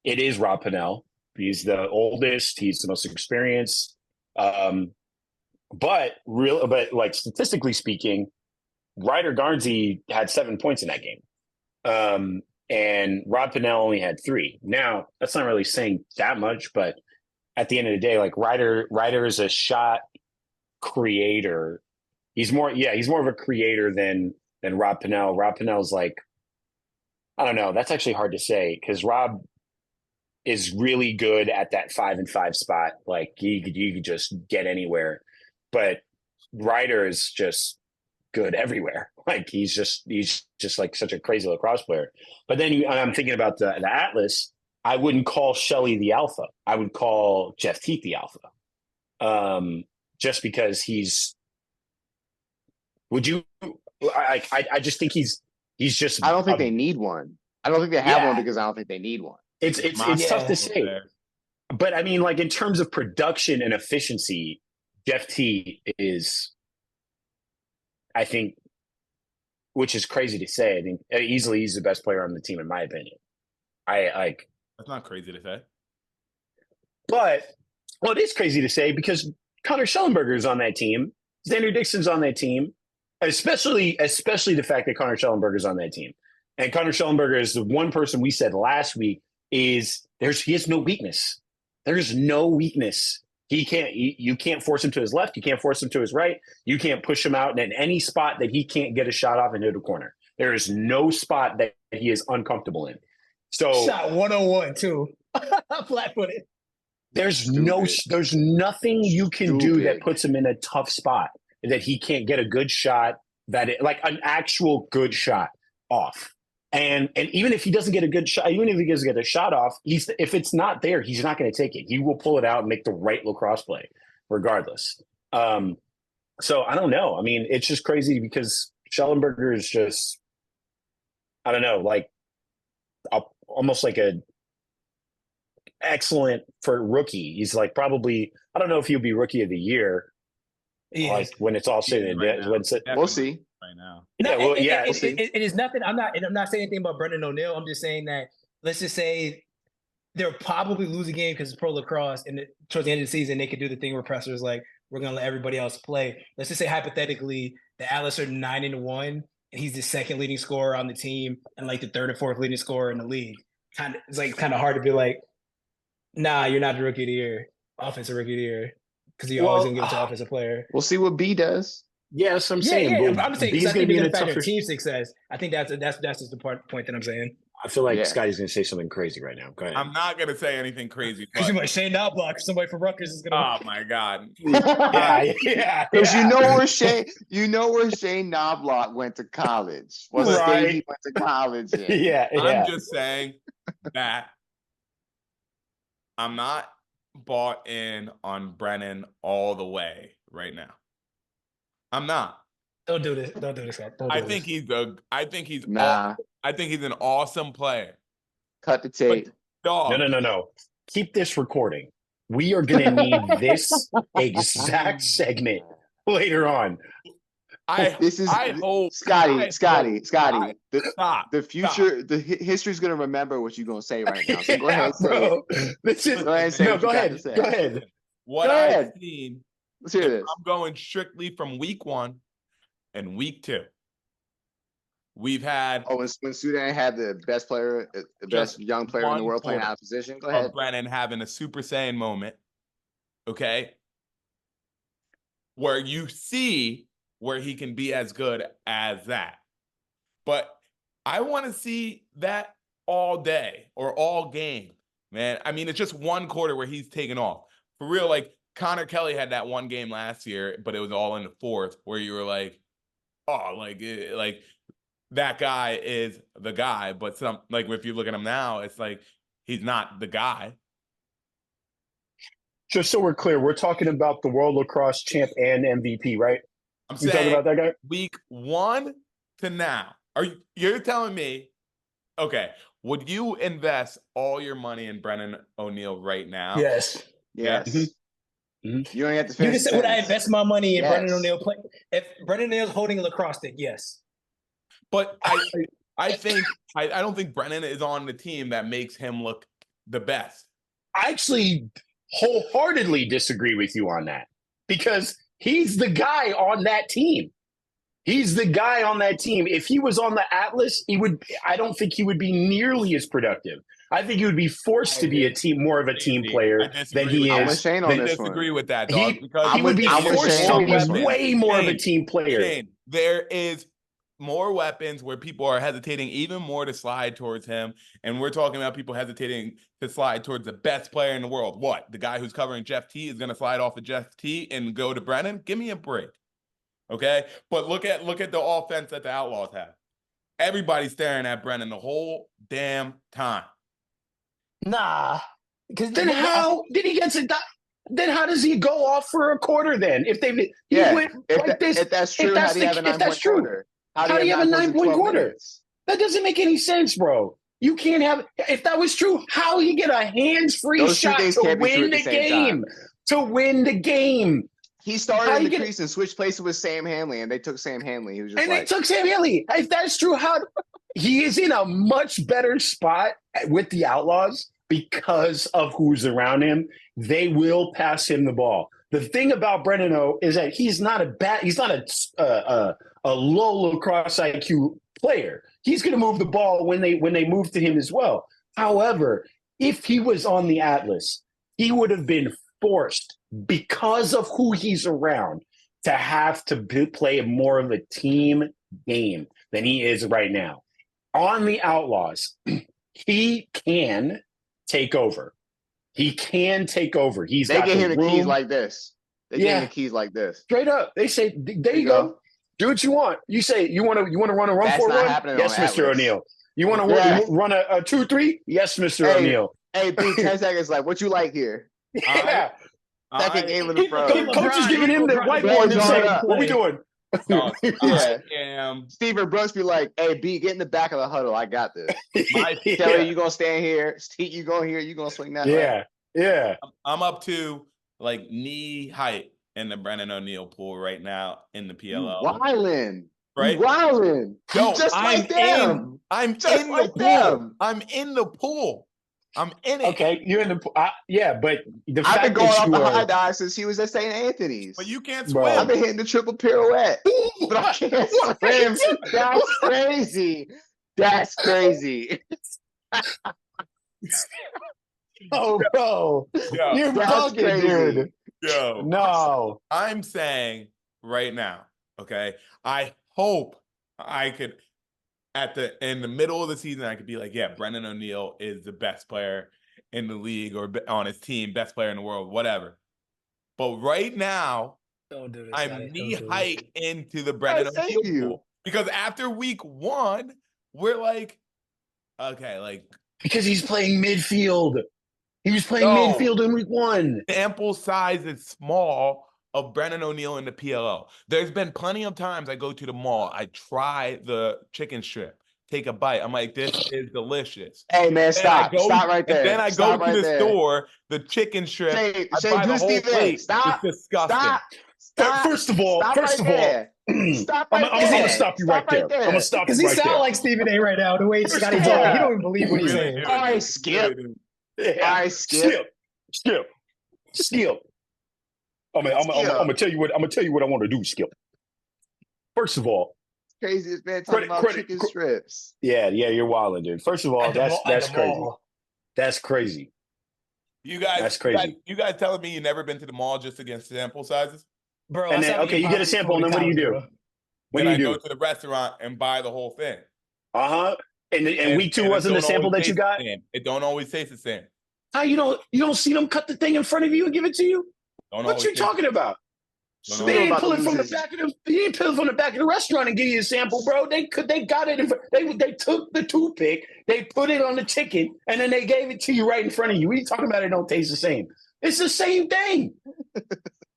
it is Rob Pennell. He's the oldest, he's the most experienced. But like statistically speaking, Ryder Garnsey had 7 points in that game. And Rob Pennell only had 3. Now, that's not really saying that much, but at the end of the day, like Ryder is a shot creator. He's more of a creator than Rob Pennell. Rob Pennell's like, I don't know. That's actually hard to say because Rob is really good at that 5-and-5 spot. Like you could just get anywhere, but Ryder is just good everywhere. Like he's just like such a crazy lacrosse player. But then I'm thinking about the Atlas. I wouldn't call Shelley the alpha. I would call Jeff Teat the alpha. Just because he's. Would you? I just think he's just. I don't think they need one. I don't think they have Yeah. one because I don't think they need one. It's tough to say. There. But I mean, like in terms of production and efficiency, Jeff T is, I think, which is crazy to say. I think easily he's the best player on the team, in my opinion. That's not crazy to say. But it is crazy to say because Connor Schellenberger is on that team. Xander Dixon's on that team, especially the fact that Connor Schellenberger is on that team. And Connor Schellenberger is the one person we said last week he has no weakness. There's no weakness. You can't force him to his left. You can't force him to his right. You can't push him out in any spot that he can't get a shot off into the corner. There is no spot that he is uncomfortable in. So shot 101 too. Flat-footed. there's nothing you can do that puts him in a tough spot that he can't get a good shot, like an actual good shot off. And even if he doesn't get a good shot, even if he doesn't get a shot off, if it's not there, he's not going to take it. He will pull it out and make the right lacrosse play, regardless. So I don't know. I mean, it's just crazy because Schellenberger is just, I don't know, like almost like a excellent for rookie. He's like probably, I don't know if he'll be rookie of the year. Yeah. Like when it's all said and done. We'll see. Right now. Yeah, well, yeah. It is nothing. I'm not saying anything about Brennan O'Neil. I'm just saying that let's just say they'll probably lose a game because it's pro lacrosse, and towards the end of the season they could do the thing where pressers like we're gonna let everybody else play. Let's just say hypothetically the Atlas are 9-1, and he's the second leading scorer on the team and like the third or fourth leading scorer in the league. It's kind of hard to be like, nah, you're not the rookie of the year, offensive rookie of the year, because you're always gonna give it to offensive player. We'll see what B does. Yeah, that's what I'm saying. Yeah. I'm saying B's I going think to be in a it's tougher team success. I think that's just the point that I'm saying. I feel like Yeah. Scotty's going to say something crazy right now. Go ahead. I'm not gonna say anything crazy. Because But, you might Shane Knobloch, somebody from Rutgers is gonna. oh my god! yeah. Because you know where Shane Knobloch went to college. What state he went to college in. Yeah. I'm just saying that I'm not bought in on Brennan all the way right now. I'm not. Don't do this. Don't do this. I think he's Nah. I think he's an awesome player. Cut the tape. Dog. No. Keep this recording. We are going to need this exact segment later on. I hope Scotty. Stop. The future, history's gonna remember what you're gonna say right now. So go ahead and say it. This is, Go ahead and say what go you got ahead. to say. Go ahead. What Go I've ahead. seen. Let's hear this. I'm going strictly from week 1 and week 2. We've had When Sudan had the best player, the best young player in the world playing out of position. Go ahead. of Brennan having a Super Saiyan moment, okay, where you see where he can be as good as that. But I want to see that all day or all game, man. I mean, it's just one quarter where he's taken off. For real, like Connor Kelly had that one game last year, but it was all in the fourth where you were like, oh, like that guy is the guy. But like if you look at him now, it's like he's not the guy. Just so we're clear, we're talking about the World Lacrosse champ and MVP, right? I'm You talking saying about that guy? week 1 to now. You're telling me, okay, would you invest all your money in Brennan O'Neil right now? Yes. Yes. Mm-hmm. You don't have to You finish. just said, would I invest my money in Yes. Brennan O'Neil play? If Brennan O'Neil's holding a lacrosse stick, yes. But I think I don't think Brennan is on the team that makes him look the best. I actually wholeheartedly disagree with you on that because he's the guy on that team. He's the guy on that team. If he was on the Atlas, I don't think he would be nearly as productive. I think he would be forced to be more of a team player than he I'm with is. Shane on They this one. disagree with that, dog. because He would be I'm with forced Shane to on this be one. way more of a Shane, team player. Shane, there is more weapons where people are hesitating even more to slide towards him. And we're talking about people hesitating to slide towards the best player in the world. What? The guy who's covering Jeff T is going to slide off of Jeff T and go to Brennan? Give me a break. Okay? But look at the offense that the Outlaws have. Everybody's staring at Brennan the whole damn time. Nah. Because Then how did he get to that? Then how does he go off for a quarter then? If they went like this, if that's true, how do you have a 9-point quarter? How do you have a 9-point quarter? minutes? That doesn't make any sense, bro. You can't have. If that was true, how you get a hands-free Those two shot things to can't be true win at the the same time. game? To win the game. He How started in you the get- crease and switched places with Sam Hanley, and they took Sam Hanley. He was just And like, they took Sam Haley. If that's true, how he is in a much better spot with the Outlaws because of who's around him. They will pass him the ball. The thing about Brennan O is that he's not a low lacrosse IQ player. He's going to move the ball when they move to him as well. However, if he was on the Atlas, he would have been forced because of who he's around to have to play more of a team game than he is right now. On the Outlaws, he can take over. He can take over. He's they got get him the keys room. like this. They get him the keys like this. Straight up. They say, there you go. Do what you want. You say, you want to run a run That's for not one? happening Yes, on Mr. Atlas. O'Neil. You want to run a 2-3? Yes, Mr. Hey, O'Neil. Hey, B, 10 seconds. Like, what you like here? Yeah. Second game of the pro. Coach is giving him the whiteboard and saying, what we doing? No, Yeah. I am. Steven Brooks be like, hey, B, get in the back of the huddle. I got this. Yeah. Kelly, you going to stand here. Steve, you going here. You going to swing that way. Yeah. I'm up to like knee height in the Brennan O'Neil pool right now in the PLL. Wildin'. Right? Wildin'. Yo, Just like them. I'm Just in like the pool. them. I'm in the pool. I'm in it. Okay, you're in the but the I've fact been going that off you the high are, dive since he was at St. Anthony's. But you can't Bro. swim. I've been hitting the triple pirouette. But I can't swim. That's crazy. That's crazy. oh bro, Yo, you're That's bugging, crazy. dude. yo. No, I'm saying right now, okay, I hope I could in the middle of the season, I could be like, yeah, Brennan O'Neil is the best player in the league or on his team, best player in the world, whatever. But right now, Don't do this. I'm knee height into the Brennan thank O'Neil you. pool. Because after week 1, we're like, okay, like because he's playing midfield. He was playing No. midfield in week 1. sample size is small of Brennan O'Neil in the PLL. There's been plenty of times I go to the mall, I try the chicken strip, take a bite. I'm like, this is delicious. Hey, man, Then stop. I go- Stop right there. And then I Stop go to right the there. store, the chicken strip, Shane, I Shane, buy do the this whole thing. plate. Stop. It's disgusting. Stop. Stop. First of all, Stop right there. Stop I'm right gonna there. stop you right there. I'm gonna stop you Because he right sound there. like Stephen A. right now. The way First Scotty of talking, all- he don't even believe what he's Really saying. do. All right, Really Skip. do. Yeah. All right, Skip. Skip. I'm gonna tell you what I want to do, Skip. First of all, Craziest man talking about chicken strips. yeah, you're wilding, dude. First of all, At the that's crazy. mall. That's crazy. You guys, That's crazy. You guys telling me you never been to the mall just against sample sizes? Bro, And I then, saw okay, you get a Impossible sample, and then Food what do you in do? college, bro. What Then do you I do? go to the restaurant and buy the whole thing. And week 2 and it wasn't the don't sample always that you taste the got? same. It don't always taste the same. How you don't see them cut the thing in front of you and give it to you? Don't What always you taste- talking about? don't They always- ain't about to pulling from the lose back of the. They ain't pulling from the back of the restaurant and give you a sample, bro. They got it. They took the toothpick, they put it on the chicken, and then they gave it to you right in front of you. What are you talking about? It don't taste the same. It's the same thing.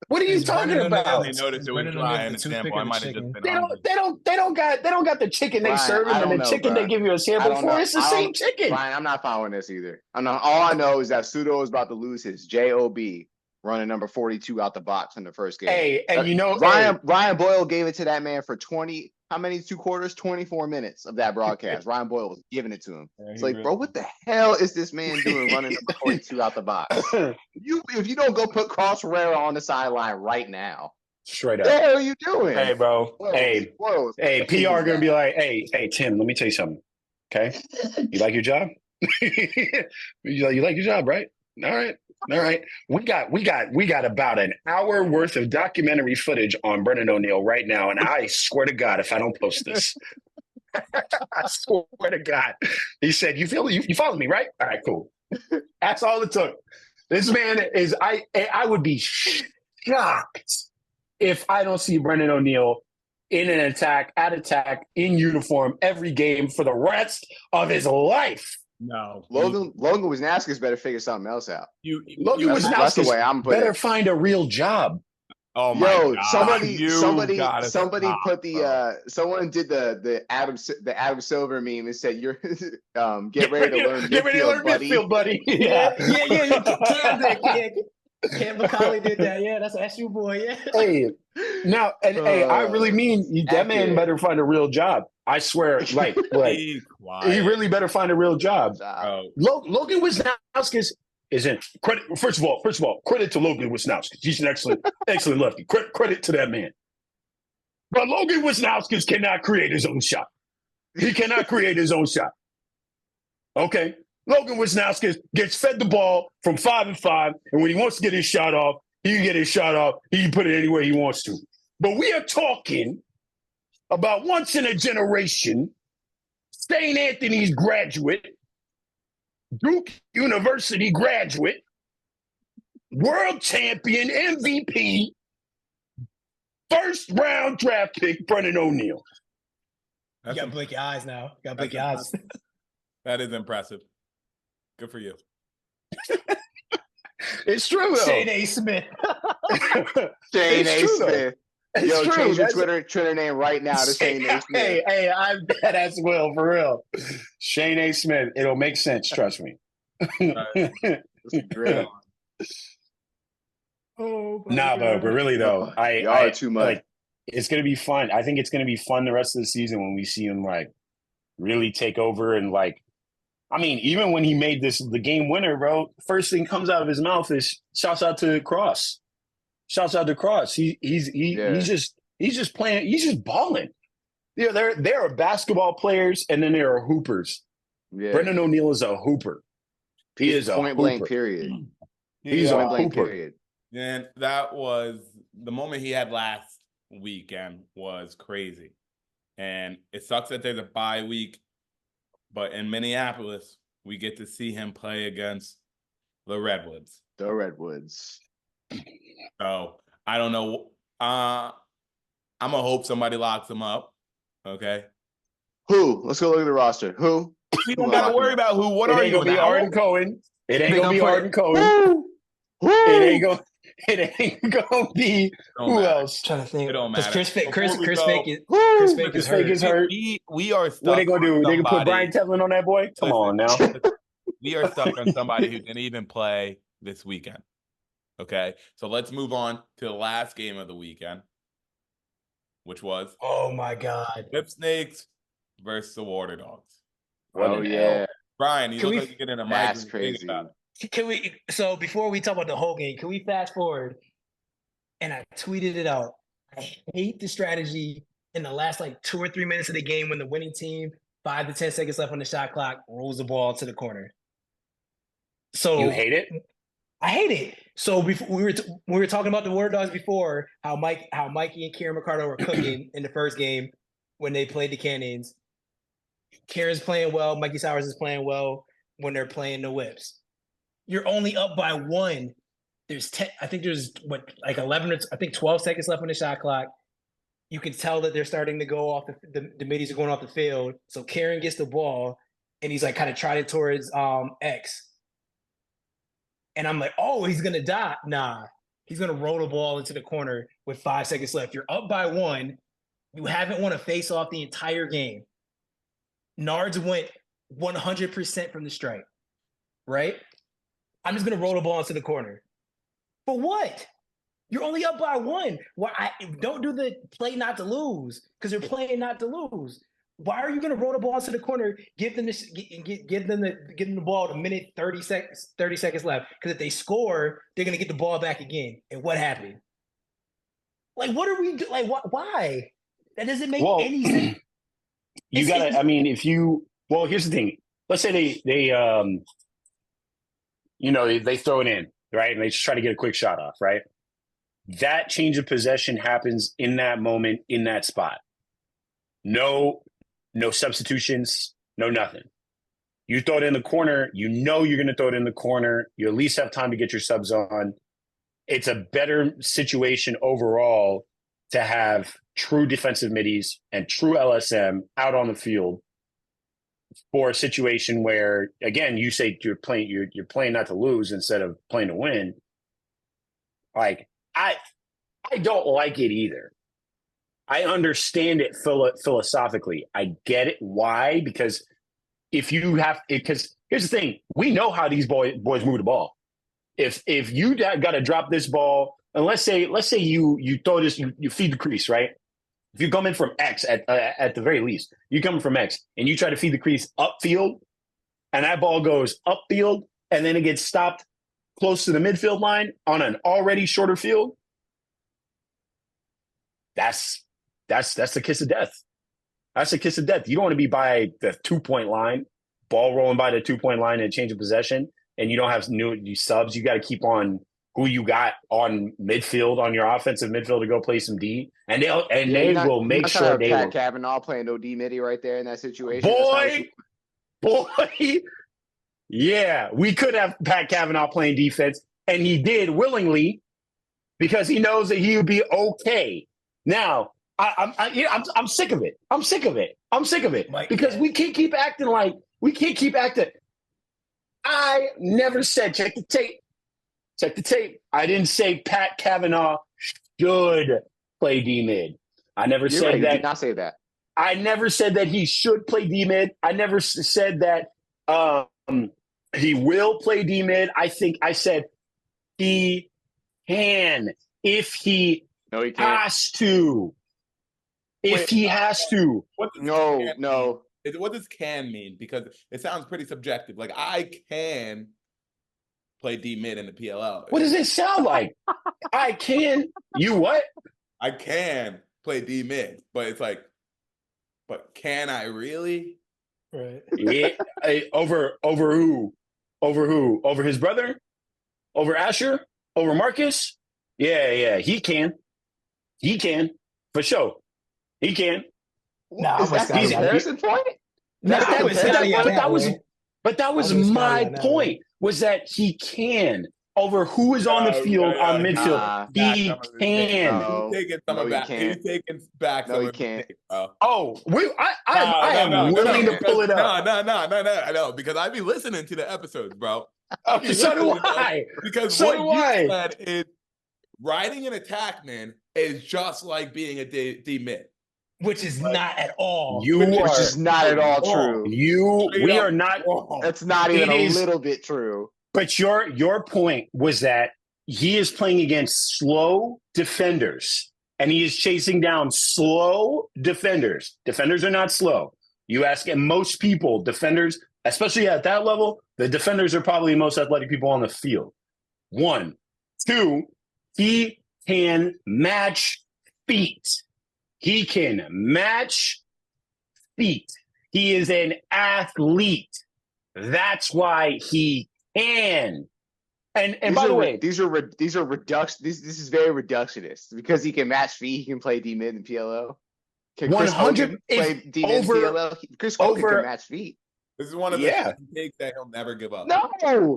What are you It's talking Brennan O'Neil. about? I noticed it was Brennan dry O'Neil, in the the toothpick sample. I of the might have chicken. just been hungry. They don't got the chicken they Brian, serving I and don't the know, chicken bro. they give you a I sample don't for. know. It's the I same don't- chicken. Brian, I'm not following this either. All I know is that Pseudo is about to lose his job running number 42 out the box in the first game. Hey, and you know, Ryan Boyle gave it to that man for 20. How many 2 quarters? 24 minutes of that broadcast. Ryan Boyle was giving it to him. Yeah, It's he like, really- bro, what the hell is this man doing running number 42 out the box? If you don't go put Cross Ferreira on the sideline right now, straight what the up. hell are you doing? Hey, bro. Whoa, Hey, whoa. Hey, PR gonna be like, hey, Tim, let me tell you something. Okay, you like your job? you like your job, right? All right. We got about an hour worth of documentary footage on Brennan O'Neil right now, and I swear to God, if I don't post this, I swear to God, he said, "You follow me, right? All right, cool." That's all it took. This man is. I would be shocked if I don't see Brennan O'Neil in an attack, in uniform, every game for the rest of his life. No. Logan Wisnaskis better figure something else out. Logan That's the Wisnaskis way I'm putting better it. find a real job. Oh my Yo, God. somebody gotta stop, put the bro. someone did the Adam Silver meme and said you're get ready to learn midfield, buddy. midfield, buddy. Yeah. Cam did. Cam McCauley did that. Yeah, that's SU boy. Yeah. Hey, now, and hey, I really mean that man accurate. better find a real job. I swear, like Be quiet, he really better find a real job. bro. Logan Wisnowskis isn't credit. First of all, credit to Logan Wisnowskis. He's an excellent lefty. Credit to that man. But Logan Wisnowskis cannot create his own shot. He cannot create his own shot. Okay. Logan Wisnowskis gets fed the ball from 5-5, and when he wants to get his shot off, he can get his shot off. He can put it anywhere he wants to. But we are talking about once in a generation, St. Anthony's graduate, Duke University graduate, world champion, MVP, first round draft pick, Brennan O'Neil. You gotta blink your eyes now. You gotta blink your eyes. That is impressive. Good for you. It's true, though. Shane A. Smith. Shane It's A. true, though. Smith. It's Yo, true. change your That's- Twitter name right now to Shane A. Smith. Hey, I'm dead as well, for real. Shane A. Smith. It'll make sense, trust me. That's great. Oh, Nah, but really though, Y'all are too much. like it's gonna be fun. I think it's gonna be fun the rest of the season when we see him like really take over and like. I mean, even when he made the game winner, bro, first thing comes out of his mouth is shouts out to Cross. Shouts out to Cross. He's just playing. He's just balling. Yeah, there are basketball players and then there are hoopers. Yeah. Brennan O'Neil is a hooper. He is a point blank hooper. period. He's Point a blank hooper. period. And that was the moment he had last weekend was crazy. And it sucks that there's a bye week, but in Minneapolis, we get to see him play against the Redwoods. The Redwoods. So I don't know. I'm gonna hope somebody locks him up. Okay. Who? Let's go look at the roster. Who? We don't gotta worry about who. What It are ain't you? gonna be an owl? Arden Cohen. It ain't They gonna be gonna put- Arden Cohen. Who? It ain't gonna be Don't who matter. else? Trying to think. It don't Because matter. Chris Fake Before we go- is Chris hurt. Fake is hurt. We are stuck. What they gonna do? on They can put somebody- Brian Tevlin on that boy? Come on now. We are stuck on somebody who didn't even play this weekend. Okay, so let's move on to the last game of the weekend, which was Oh my God. Whip Snakes versus the Water Dogs. What Oh an yeah. Brian, you Can look we- like you're getting a mic. That's when you think crazy. about it. Can we? So before we talk about the whole game, can we fast forward? And I tweeted it out. I hate the strategy in the last like 2 or 3 minutes of the game when the winning team, 5 to 10 seconds left on the shot clock, rolls the ball to the corner. So You hate it? I hate it. So before we were talking about the Water Dogs before, how Mikey and Kieran McCarter were cooking in the first game when they played the Cannons. Kieran's playing well, Mikey Sowers is playing well when they're playing the Whips. You're only up by 1. There's 10, I think there's 11 or I think 12 seconds left on the shot clock. You can tell that they're starting to go off the middies are going off the field. So Kieran gets the ball and he's like kind of trotted towards X. And I'm like, oh, he's gonna die. Nah, he's gonna roll the ball into the corner with 5 seconds left. You're up by 1. You haven't won a face-off the entire game. Nards went 100% from the strike, right? I'm just gonna roll the ball into the corner. For what? You're only up by 1. Why? Don't do the play not to lose because you're playing not to lose. Why are you going to roll the ball into the corner? Give them the ball at a minute 30 seconds left. Because if they score, they're going to get the ball back again. And what happened? Like, what are we doing? Like, why? That doesn't make any sense. You gotta. I mean, if you. Well, here's the thing. Let's say they throw it in, right, and they just try to get a quick shot off, right. That change of possession happens in that moment, in that spot. No substitutions, no nothing. You throw it in the corner, you know you're going to throw it in the corner. You at least have time to get your subs on. It's a better situation overall to have true defensive middies and true LSM out on the field for a situation where, again, you say you're playing not to lose instead of playing to win. Like, I I don't like it either. I understand it philosophically. I get it. Why? Because if you have, because here's the thing: we know how these boys move the ball. If you got to drop this ball, and let's say you throw this, you feed the crease, right? If you come in from X at the very least, you come from X and you try to feed the crease upfield, and that ball goes upfield, and then it gets stopped close to the midfield line on an already shorter field. That's the kiss of death. That's a kiss of death. You don't want to be by the 2-point line, ball rolling by the 2-point line and change of possession, and you don't have new subs. You got to keep on who you got on midfield, on your offensive midfield to go play some D, and they will make sure they Pat will. Cavanaugh playing no D midi right there in that situation. Boy, yeah, we could have Pat Cavanaugh playing defense, and he did willingly because he knows that he would be okay. Now, I'm sick of it. I'm sick of it Mike, because we can't keep acting. I never said check the tape. Check the tape. I didn't say Pat Cavanaugh should play D mid. I never said that. You did not say that. I never said that he should play D mid. I never said that he will play D mid. I said he can if he has to. If he has to. No. What does can mean? Because it sounds pretty subjective. Like I can play D mid in the PLL. What does it sound like? I can. You what? I can play D mid, but it's like, but can I really? Right. Yeah. Over who? Over who? Over his brother? Over Asher? Over Marcus? Yeah. He can. He can. For sure. He can. Nah, Is that the comparison point? But that was my point. Was that he can over who is on the field on midfield. He can. He's taking some back. He's taking back some of the tape, bro. Oh, I am willing to pull it up. No, because I be listening to the episodes, bro. So do I. Because what you said is riding an attack man is just like being a D mid. Which is not at all. Which is not at all true. We are not. That's not even a little bit true. But your point was that he is playing against slow defenders, and he is chasing down slow defenders. Defenders are not slow. You ask most people, defenders, especially at that level, the defenders are probably the most athletic people on the field. 1, 2, he can match feet. He can match feet. He is an athlete. That's why he can. And by the way, these are reduction. This is very reductionist because he can match feet. He can play D mid and PLO. Can Chris Hogan play D mid and PLO? Chris Hogan can match feet. This is one of the takes that he'll never give up. No,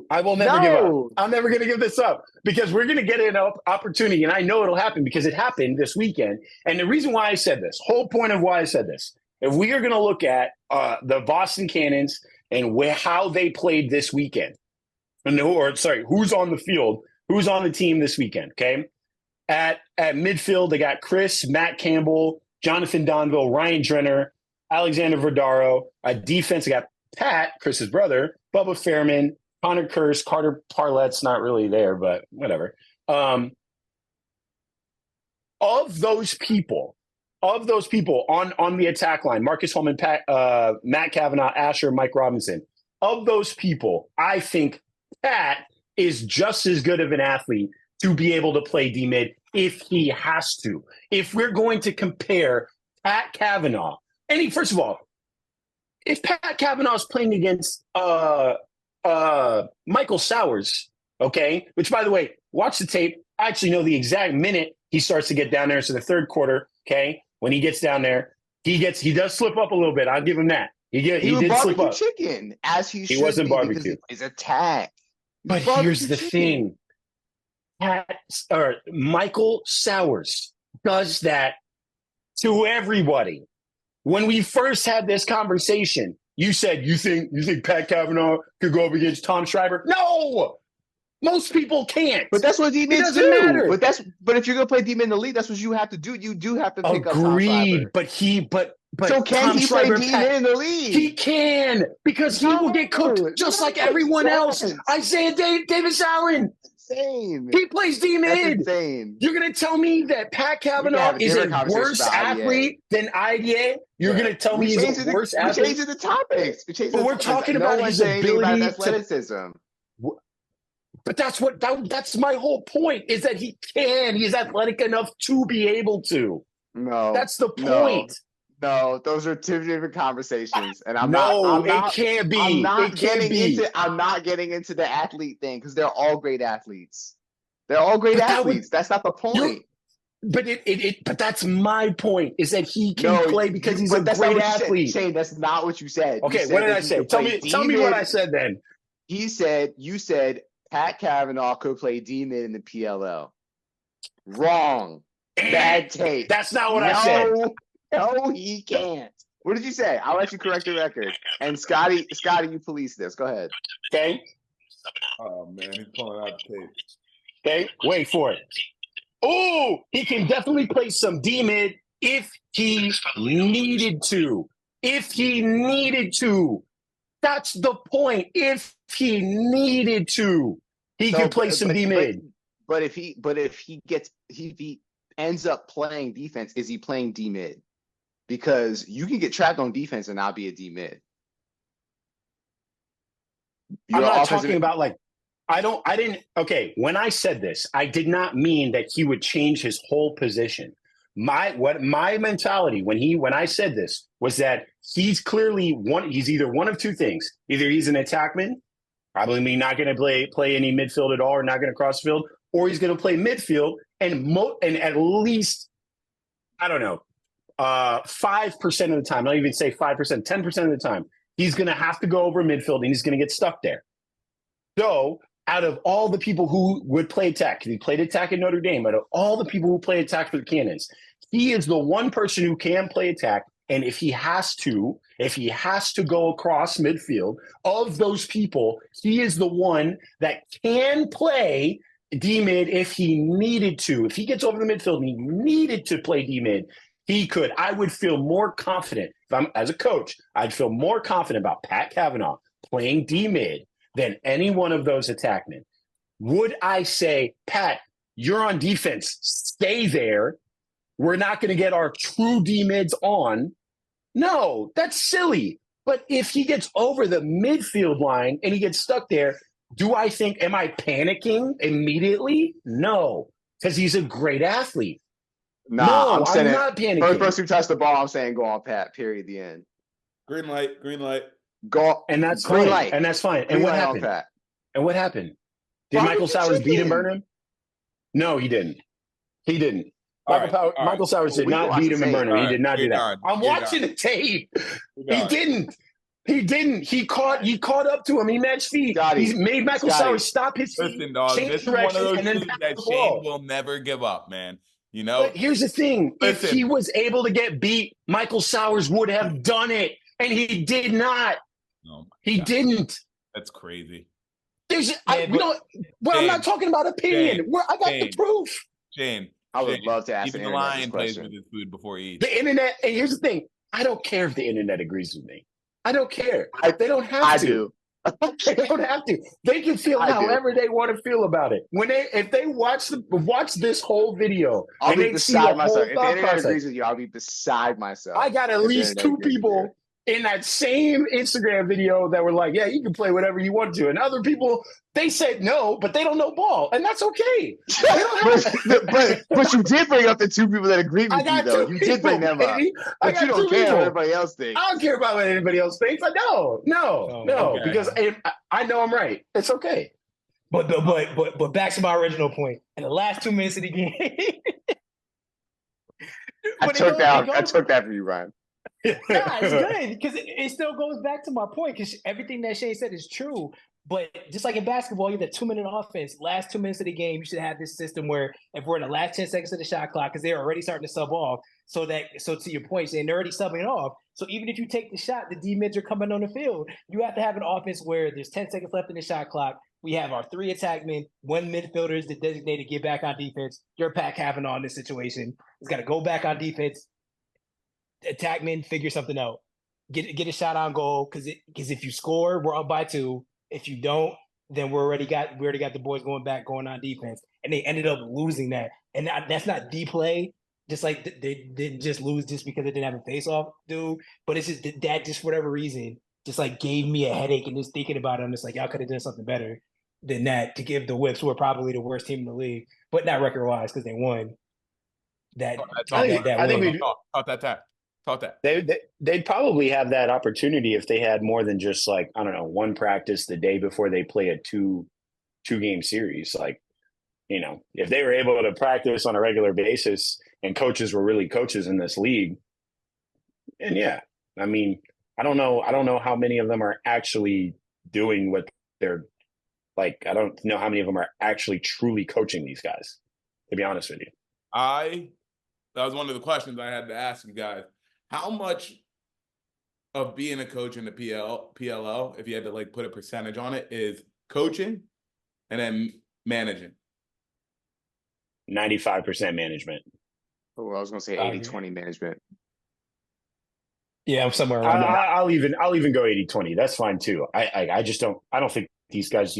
I will never give up. I'm never going to give this up because we're going to get an opportunity, and I know it'll happen because it happened this weekend. And the reason why I said this, whole point of why I said this, if we are going to look at the Boston Cannons and how they played this weekend, who's on the field, who's on the team this weekend, okay? At midfield, they got Chris, Matt Campbell, Jonathan Donville, Ryan Drenner, Alexander Verdaro. Defense, they got Pat, Chris's brother, Bubba Fairman, Connor Kurse, Carter Parlette's not really there, but whatever. Of those people on the attack line, Marcus Holman, Matt Cavanaugh, Asher, Mike Robinson, of those people, I think Pat is just as good of an athlete to be able to play D-mid if he has to. If we're going to compare Pat Cavanaugh, first of all, if Pat Cavanaugh is playing against Michael Sowers, okay, which, by the way, watch the tape. I actually know the exact minute he starts to get down there. So the third quarter, okay, when he gets down there, he does slip up a little bit. I'll give him that. He did slip up. Chicken, as he wasn't barbecue. He's attacked. But here's the thing. Michael Sowers does that to everybody. When we first had this conversation, you said you think Pat Cavanaugh could go up against Tom Schreiber? Most people can't. But that's what D-mids doesn't do. matter. But if you're gonna play D-mid in the league, that's what you have to do. You do have to pick up Tom Agreed. Schreiber. But So can Tom he play Schreiber D-mid in the league? He can, because he will get cooked just like everyone else. Isaiah Davis Allen. Insane. He plays That's D-mid. insane. You're going to tell me that Pat have Kavanaugh a is a different conversation worse about IDA. athlete than IDA? You're going to tell me he's a worse We're athlete? changing the topics. But we're talking about his ability to. athleticism. But that's my whole point, is that he can. He's athletic enough to be able to. No. That's the point. No, those are two different conversations, and it can't be. I'm not It getting into the athlete thing because they're all great athletes. They're all great athletes. That's not the point. But but that's my point, is that he can play because he's a great athlete. Shane, that's not what you said. Okay, what did I say? Tell me what I said then. You said Pat Kavanaugh could play D-mid in the PLL. Wrong. Bad tape. That's not what I said. No, he can't. What did you say? I'll let you correct the record. And Scotty, you police this. Go ahead. Okay. Oh man, he's pulling out the tape. Okay, wait for it. Oh, he can definitely play some D-mid if he needed to. If he needed to. That's the point. If he needed to, he can play some D-mid. But if he ends up playing defense, is he playing D-mid? Because you can get trapped on defense and not be a D-mid. I'm not talking about when I said this, I did not mean that he would change his whole position. My mentality when I said this was that he's clearly he's either one of two things. Either he's an attackman, probably not going to play any midfield at all, or not going to cross the field, or he's going to play midfield and at least, I don't know, 5% of the time, not even say 5%, 10% of the time, he's going to have to go over midfield and he's going to get stuck there. So out of all the people who would play attack, because he played attack in Notre Dame, out of all the people who play attack for the Cannons, he is the one person who can play attack. And if he has to go across midfield, of those people, he is the one that can play D-mid if he needed to. If he gets over the midfield and he needed to play D-mid, he could. I would feel more confident, if I'm as a coach, I'd feel more confident about Pat Kavanaugh playing D-mid than any one of those attackmen. Would I say, Pat, you're on defense, stay there. We're not going to get our true D-mids on. No, that's silly. But if he gets over the midfield line and he gets stuck there, am I panicking immediately? No, because he's a great athlete. Nah, no, I'm not panicking. First person who touched the ball, I'm saying go on, Pat, period, the end. Green light. Go. And that's green fine. light. And that's fine. Green And what light happened? on Pat. And what happened? Did Why Michael would you Sowers check beat him, in? burn him? No, he didn't. He didn't. All right. Michael Sowers did We can not watch beat the him and tape. burn him. He did not do You're that. done. I'm You're watching done. the tape. You're He done. didn't. He caught up to him. He matched feet. Scotty, He made Michael Scotty. Sowers stop his feet, Listen, dog, change this is one of direction, those and then dudes pass that the Shane ball. will never give up, man. You know? But here's the thing. If Listen. he was able to get beat, Michael Sowers would have done it. And he did not. Oh my He God. didn't. That's crazy. I'm Shane, not talking about opinion. Shane, I got the Shane. proof. Shane. I would Shane, love to ask even the the internet this lion plays question. with his food before he eats. The internet, and here's the thing. I don't care if the internet agrees with me. I don't care. They don't have I to. do. They don't have to. They can feel I do. however they want to feel about it. If they watch this whole video, I'll and be they see the beside whole myself. If the thought internet process, agrees with you, I'll be beside myself. I got at if the least internet two agrees with people in that same Instagram video that were like, yeah, you can play whatever you want to. And other people, they said no, but they don't know ball. And that's okay. but you did bring up the two people that agree I with you, got though. two You did bring people, them up. baby. But you don't care what everybody else thinks. I don't care about what anybody else thinks. No, okay. because I know I'm right. It's okay. But back to my original point. In the last 2 minutes of the game, I took that from you, Ryan. nah, it's good because it still goes back to my point because everything that Shane said is true. But just like in basketball, you have the 2-minute offense. Last 2 minutes of the game, you should have this system where if we're in the last 10 seconds of the shot clock, because they're already starting to sub off. So to your point, Shane, they're already subbing off. So even if you take the shot, the D-mids are coming on the field. You have to have an offense where there's 10 seconds left in the shot clock. We have our 3 attackmen, 1 midfielder is the designated get back on defense. You're Pat Kavanaugh in this situation. He's got to go back on defense. Attackmen, figure something out. Get a shot on goal because if you score, we're up by 2. If you don't, then we already got the boys going on defense, and they ended up losing that. And that's not D play. Just like they didn't just lose just because they didn't have a face off, dude. But it's just that just for whatever reason just like gave me a headache. And just thinking about it, I'm just like, y'all could have done something better than that to give the Whips, who are probably the worst team in the league, but not record wise because they won. Talk that. They'd probably have that opportunity if they had more than just like, I don't know, 1 practice the day before they play a two-game series. Like, you know, if they were able to practice on a regular basis and coaches were really coaches in this league, and yeah, I mean, I don't know how many of them are actually doing what they're like. I don't know how many of them are actually truly coaching these guys, to be honest with you. That was one of the questions I had to ask you guys. How much of being a coach in the PLL, if you had to like put a percentage on it, is coaching and then managing? 95% management. Oh, I was gonna say 80-20 management. Yeah, I'm somewhere around there. I'll even go 80-20. That's fine too. I just don't think these guys.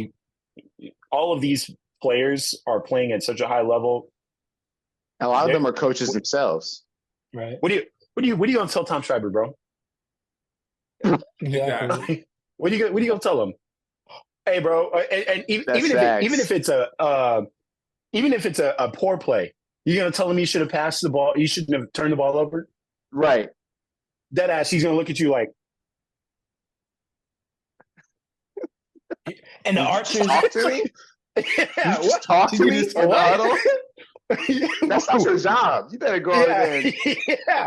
All of these players are playing at such a high level. A lot of them are coaches themselves. Right. What are you gonna tell Tom Schreiber, bro? Exactly. What are you gonna tell him? Hey, bro, and even if it's a poor play, you're gonna tell him you should have passed the ball. You shouldn't have turned the ball over. Right. Dead ass. He's gonna look at you like. And the Archers talk to me. Yeah, you just talk to me in the huddle. That's not your job. You better go over there and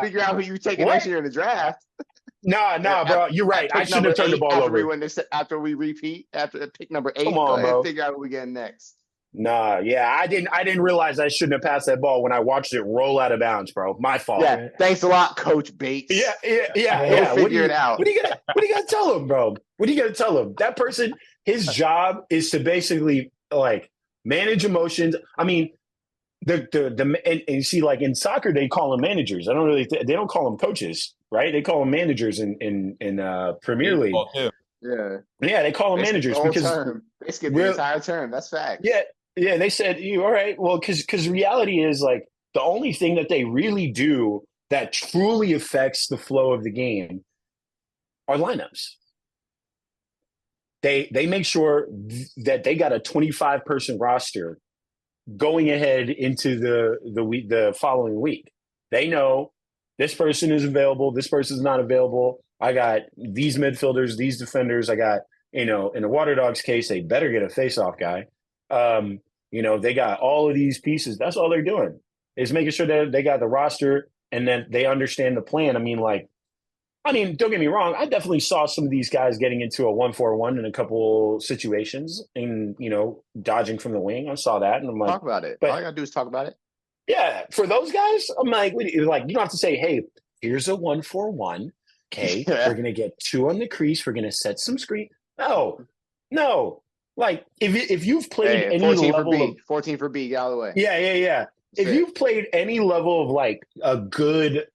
figure out who you taking next year in the draft. Nah, bro. You're right. I shouldn't have turned the ball over. After we repeat, after pick number 8, come on, bro. Figure out who we get next. Nah, yeah, I didn't realize I shouldn't have passed that ball when I watched it roll out of bounds, bro. My fault. Yeah, thanks a lot, Coach Bates. Yeah. Figure it out. What are you gonna tell him, bro? What are you gonna tell him? That person, his job is to basically like manage emotions. I mean, and you see, like in soccer, they call them managers. They don't call them coaches, right? They call them managers in Premier League. Yeah, they call them managers because they skip the entire term. That's fact. Yeah, they said, all right, well, because reality is like the only thing that they really do that truly affects the flow of the game are lineups. They make sure that they got a 25-person roster going ahead into the following week. They know this person is available, this person is not available. I got these midfielders, these defenders. I got, in the Water Dogs case, they better get a face-off guy. They got all of these pieces. That's all they're doing is making sure that they got the roster and then they understand the plan. Don't get me wrong. I definitely saw some of these guys getting into a 1-4-1 in a couple situations and, dodging from the wing. I saw that. And I'm like, talk about it. All I got to do is talk about it. Yeah. For those guys, I'm like, you don't have to say, hey, here's a 1-4-1. Okay. We're going to get 2 on the crease. We're going to set some screen. No. Like if you've played any 14 level for B, of 14 for B, get out of the way. Yeah. If you've played any level of like a good,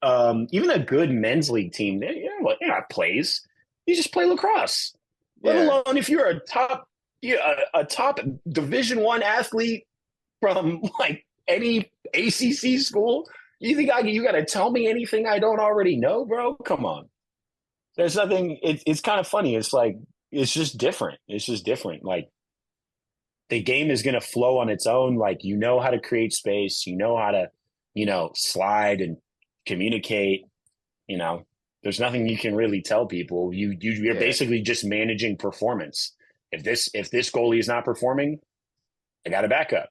even a good men's league team, you're not plays. You just play lacrosse. Let alone if you're a top Division I athlete from like any ACC school. You think you got to tell me anything I don't already know, bro? Come on. There's nothing. It's kind of funny. It's like it's just different. Like the game is going to flow on its own. Like, how to create space, how to, slide and communicate, there's nothing you can really tell people. You're basically just managing performance. If this goalie is not performing, I got a backup.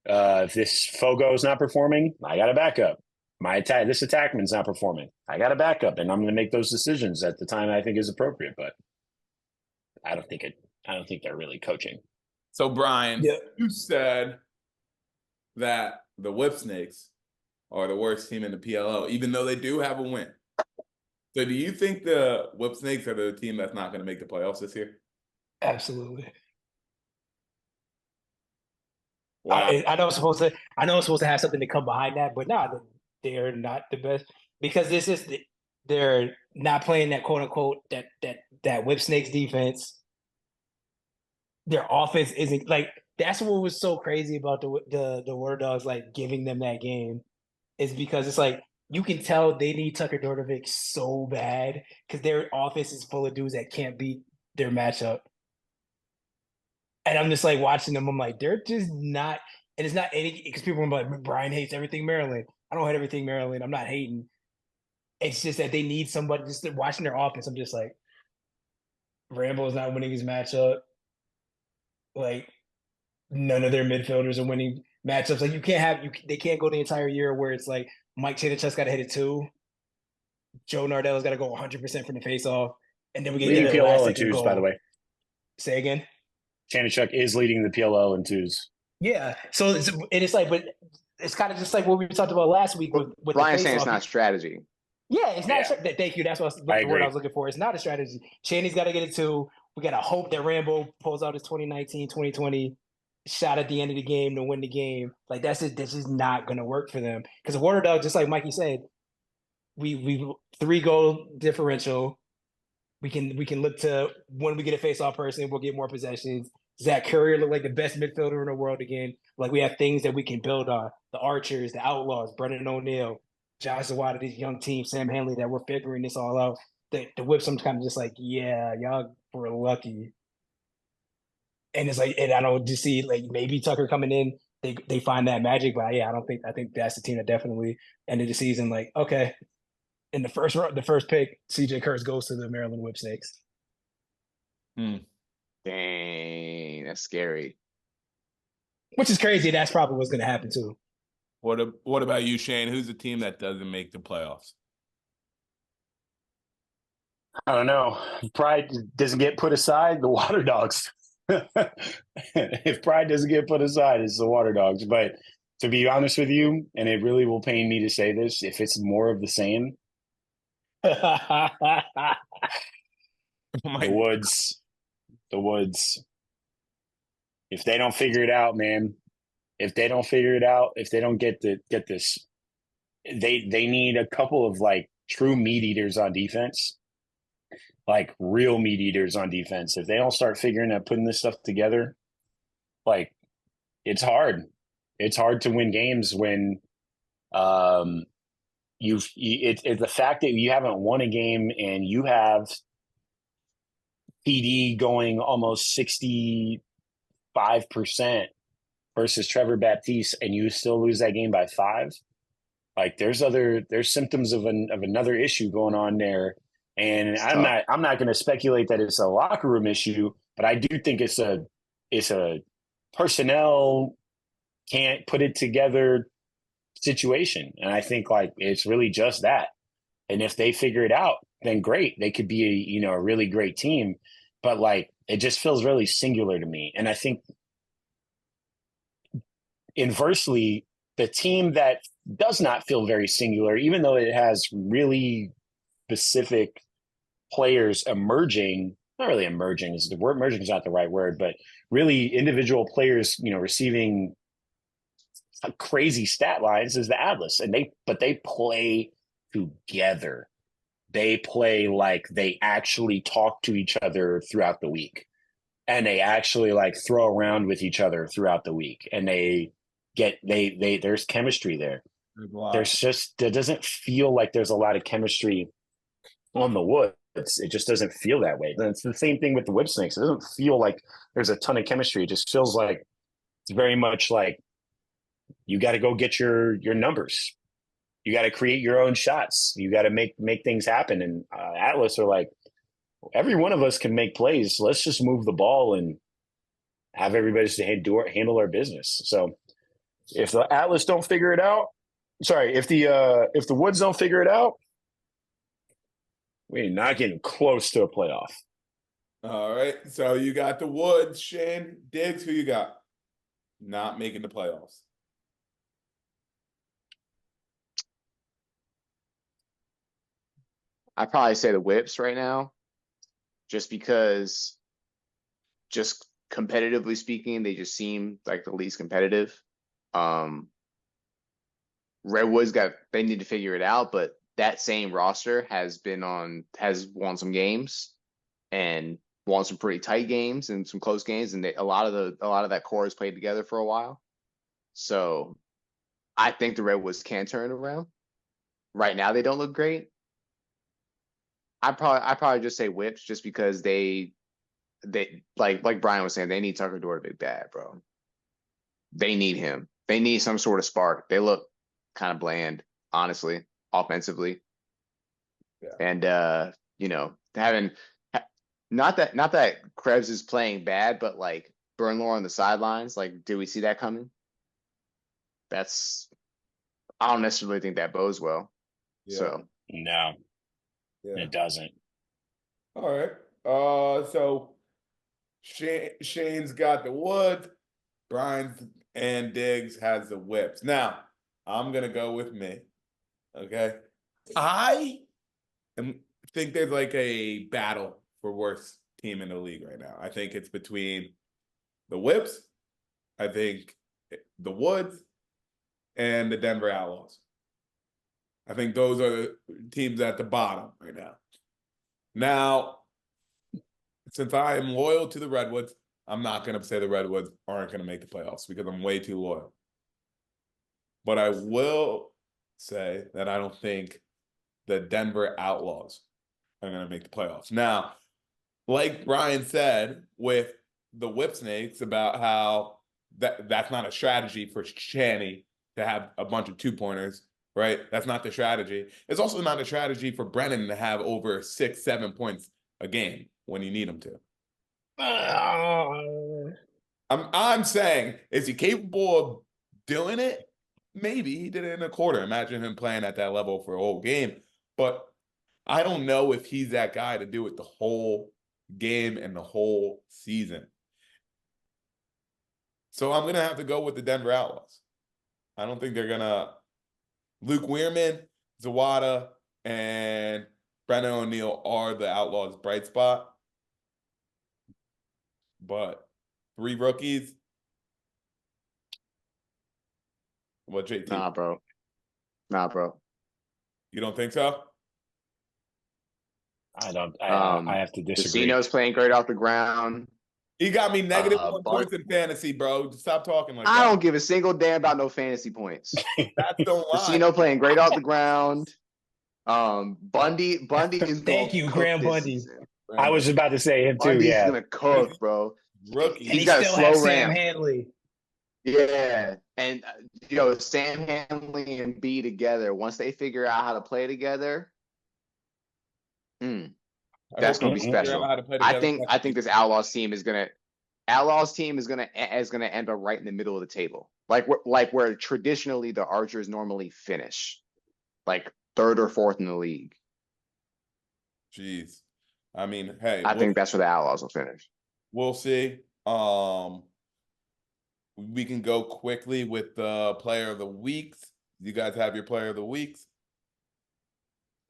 If this Fogo is not performing, I got a backup. This attackman's not performing, I got a backup, and I'm going to make those decisions at the time I think is appropriate. But I don't think they're really coaching. So, Brian, you said that the Whip Snakes are the worst team in the PLO, even though they do have a win. So do you think the Whip Snakes are the team that's not going to make the playoffs this year? Absolutely. Wow. I know it's supposed to have something to come behind that, but nah, they're not the best because they're not playing that quote unquote that whip snakes defense. Their offense isn't like that's what was so crazy about the War Dogs like giving them that game is because it's like you can tell they need Tucker Dordovic so bad because their offense is full of dudes that can't beat their matchup. And I'm just like watching them. I'm like, they're just not. And it's not any because people are like, Brian hates everything Maryland. I don't hate everything Maryland. I'm not hating. It's just that they need somebody. Just watching their offense, I'm just like, Rambo is not winning his matchup. Like none of their midfielders are winning matchups. Like you can't have they can't go the entire year where it's like Mike Chanachuk's got to hit it too. Joe Nardel's got to go 100% from the face off, and then we Leading get a PLL last in second twos, goal. by the way. Say again. Chanachuk is leading the PLL in twos. Yeah. So it's like, but it's kind of just like what we talked about last week with Brian's the saying it's face-off. not strategy. Yeah, it's not. Yeah. Thank you. That's what the I word agree. I was looking for. It's not a strategy. Chaney's got to get it too. We got to hope that Rambo pulls out his 2019, 2020 shot at the end of the game to win the game. Like that's just not going to work for them because the Water Dog, just like Mikey said, we 3-goal differential. We can look to when we get a face-off person, we'll get more possessions. Zach Courier looked like the best midfielder in the world again. Like we have things that we can build on. The Archers, the Outlaws, Brennan O'Neil, Josh Zawada, this young team, Sam Hanley, that we're figuring this all out. The Whips, I'm kind of just like, yeah, y'all were lucky. And it's like, and I don't just see like maybe Tucker coming in, they find that magic, but yeah, I think that's the team that definitely ended the season like, okay. In the first pick, CJ Kurtz goes to the Maryland Whipsnakes. Dang, that's scary. Which is crazy. That's probably what's going to happen too. What about you, Shane? Who's the team that doesn't make the playoffs? I don't know. If pride doesn't get put aside, the Water Dogs. If pride doesn't get put aside, it's the Water Dogs. But to be honest with you, and it really will pain me to say this, if it's more of the same, the Woods. If they don't figure it out, man. If they don't figure it out, if they don't get this, they need a couple of like true meat eaters on defense, like real meat eaters on defense. If they don't start figuring out putting this stuff together, like it's hard. It's hard to win games when it's the fact that you haven't won a game and you have PD going almost 65% versus Trevor Baptiste, and you still lose that game by 5. Like there's symptoms of another issue going on there, and I'm not going to speculate that it's a locker room issue, but I do think it's a personnel can't put it together situation, and I think like it's really just that. And if they figure it out, then great, they could be a really great team. But like it just feels really singular to me, and I think inversely, the team that does not feel very singular, even though it has really specific players emerging, not really emerging is the word, emerging is not the right word, but really individual players, receiving crazy stat lines is the Atlas. And they play together. They play like they actually talk to each other throughout the week. And they actually like throw around with each other throughout the week. And there's chemistry there. There doesn't feel like there's a lot of chemistry on the Woods. It just doesn't feel that way. And it's the same thing with the Whip Snakes. It doesn't feel like there's a ton of chemistry. It just feels like it's very much like you got to go get your numbers. You got to create your own shots. You got to make things happen. And Atlas are like, every one of us can make plays. Let's just move the ball and have everybody just handle our business. So if the Atlas don't figure it out, if the Woods don't figure it out, we're not getting close to a playoff. All right. So you got the Woods, Shane. Diggs, who you got? Not making the playoffs. I'd probably say the Whips right now, just because competitively speaking, they just seem like the least competitive. Redwoods they need to figure it out, but that same roster has won some games and won some pretty tight games and some close games, and a lot of that core has played together for a while. So I think the Redwoods can turn it around. Right now, they don't look great. I probably just say Whips just because they like Brian was saying, they need Tucker Door to be bad, bro. They need him. They need some sort of spark. They look kind of bland, honestly, offensively. Yeah. And not that Krebs is playing bad, but like Bernlohr on the sidelines, like, did we see that coming? I don't necessarily think that bodes well. Yeah. So No, Yeah. it doesn't. All right. So Shane's got the Woods. Brian and Diggs has the Whips. Now, I'm gonna go with me. Okay. I think there's like a battle for worst team in the league right now. I think it's between the Whips, I think the Woods, and the Denver Outlaws. I think those are the teams at the bottom right now. Now, since I am loyal to the Redwoods, I'm not going to say the Redwoods aren't going to make the playoffs because I'm way too loyal. But I will say that I don't think the Denver Outlaws are going to make the playoffs. Now, like Brian said with the Whip Snakes about how that's not a strategy for Channy to have a bunch of 2-pointers, right? That's not the strategy. It's also not a strategy for Brennan to have over 6-7 points a game when you need him to. I'm saying, is he capable of doing it? Maybe he did it in a quarter. Imagine him playing at that level for a whole game. But I don't know if he's that guy to do it the whole game and the whole season. So I'm going to have to go with the Denver Outlaws. I don't think they're going to – Luke Weirman, Zawada, and Brennan O'Neil are the Outlaws' bright spot. But 3 rookies. What, JT? Nah, bro. You don't think so? I don't. I have to disagree. Vecino's playing great off the ground. He got me negative 1 points in fantasy, bro. Stop talking like that. I don't give a single damn about no fantasy points. That's don't lie. Vecino playing great off the ground. Bundy is Thank you, Graham Bundy. Season. I was about to say him too. Bundy's Yeah, gonna cook, bro. Rookie. And he got a still slow has Sam ramp. Hanley. Yeah, and Sam Hanley and B together. Once they figure out how to play together, that's gonna be special. I think this Outlaws team is gonna end up right in the middle of the table, like where traditionally the Archers normally finish, like 3rd or 4th in the league. Jeez. I mean, hey. I think that's where the Outlaws will finish. We'll see. We can go quickly with the player of the weeks. You guys have your player of the weeks?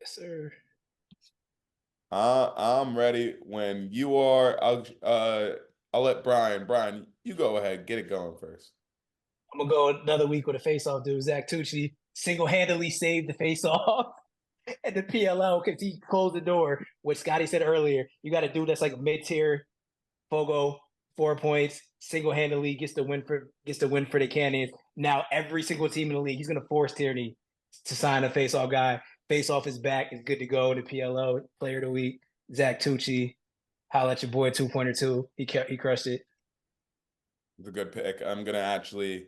Yes, sir. I'm ready when you are. I'll let Brian. Brian, you go ahead. Get it going first. I'm going to go another week with a face-off, dude. Zach Tucci single-handedly saved the face-off at the PLL because he closed the door. What Scotty said earlier, you got a dude that's like mid-tier, Fogo, 4 points, single-handedly gets the win for the Cannons. Now every single team in the league, he's going to force Tierney to sign a face-off guy. Face-off is back. It's good to go. The PLO player of the week, Zach Tucci. Holla at your boy, 2-pointer too. He crushed it. It's a good pick. I'm going to actually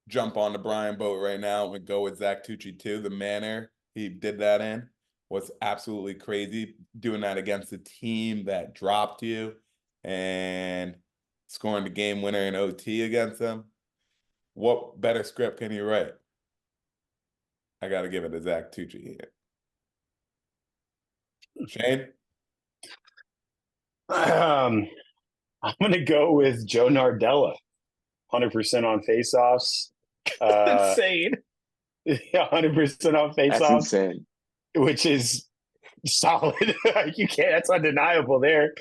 jump on the Brian boat right now and go with Zach Tucci too. The manner he did that in was absolutely crazy. Doing that against a team that dropped you and scoring the game winner in OT against them. What better script can you write? I got to give it to Zach Tucci here. Shane? I'm going to go with Joe Nardella. 100% on faceoffs. Insane. Yeah, 100% on That's faceoffs, insane. which is solid. You can't. That's undeniable. There,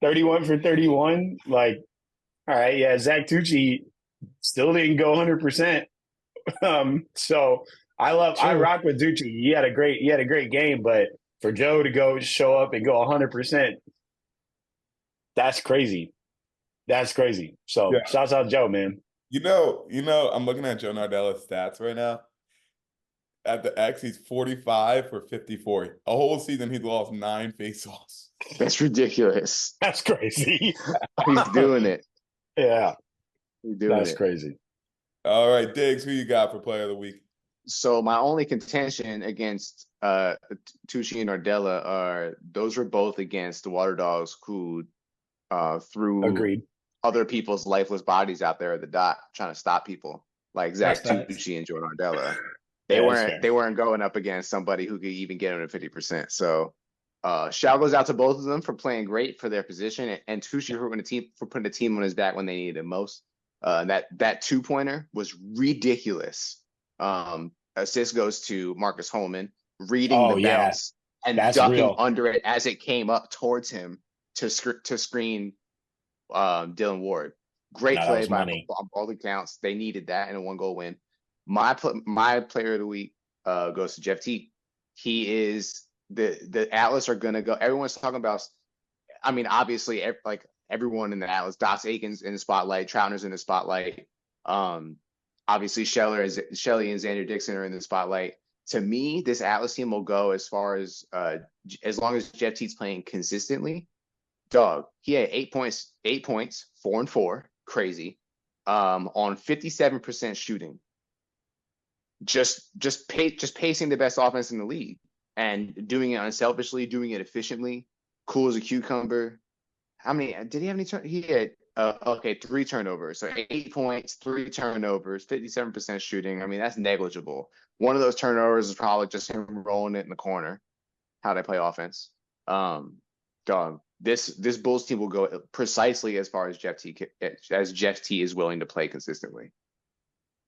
31 for 31. Like All right, yeah, Zach Tucci still didn't go 100%. So I rock with Tucci. He had a great game, but for Joe to go show up and go 100%, that's crazy. That's crazy. So Yeah. shouts out Joe, man. I'm looking at Joe Nardella's stats right now. At the X, he's 45 for 54. A whole season, he's lost 9 faceoffs. That's ridiculous. That's crazy. He's doing it. Yeah, He's doing that's it. crazy. All right, Diggs, who you got for player of the week? So my only contention against Tucci and Nardella are those were both against the Water Dogs who threw Agreed. other people's lifeless bodies out there at the dot trying to stop people like Zach That's Tucci and Jordan Nardella. Yeah, They weren't going up against somebody who could even get them to 50%. So shout goes out to both of them for playing great for their position and Tucci for putting the team on his back when they needed it most. That 2-pointer was ridiculous. Assist goes to Marcus Holman, reading the bounce and That's ducking real. under it as it came up towards him to screen Dylan Ward. Great No, that play was by money. all accounts. They needed that in a 1-goal win. My player of the week goes to Jeff Teague. He is the Atlas are gonna go. Everyone's talking about. I mean, obviously, everyone in the Atlas. Doss Aikens in the spotlight. Troutner's in the spotlight. Obviously, Shelley and Xander Dixon are in the spotlight. To me, this Atlas team will go as far as long as Jeff Teague's playing consistently. Dog, he had 8 points, 4 and 4, crazy, on 57% shooting. Just pacing the best offense in the league and doing it unselfishly, doing it efficiently, cool as a cucumber. How many did he have? He had 3 turnovers. So 8 points, 3 turnovers, 57% shooting. I mean, that's negligible. One of those turnovers is probably just him rolling it in the corner. How they play offense. Dog, this Bulls team will go precisely as far as Jeff T is willing to play consistently.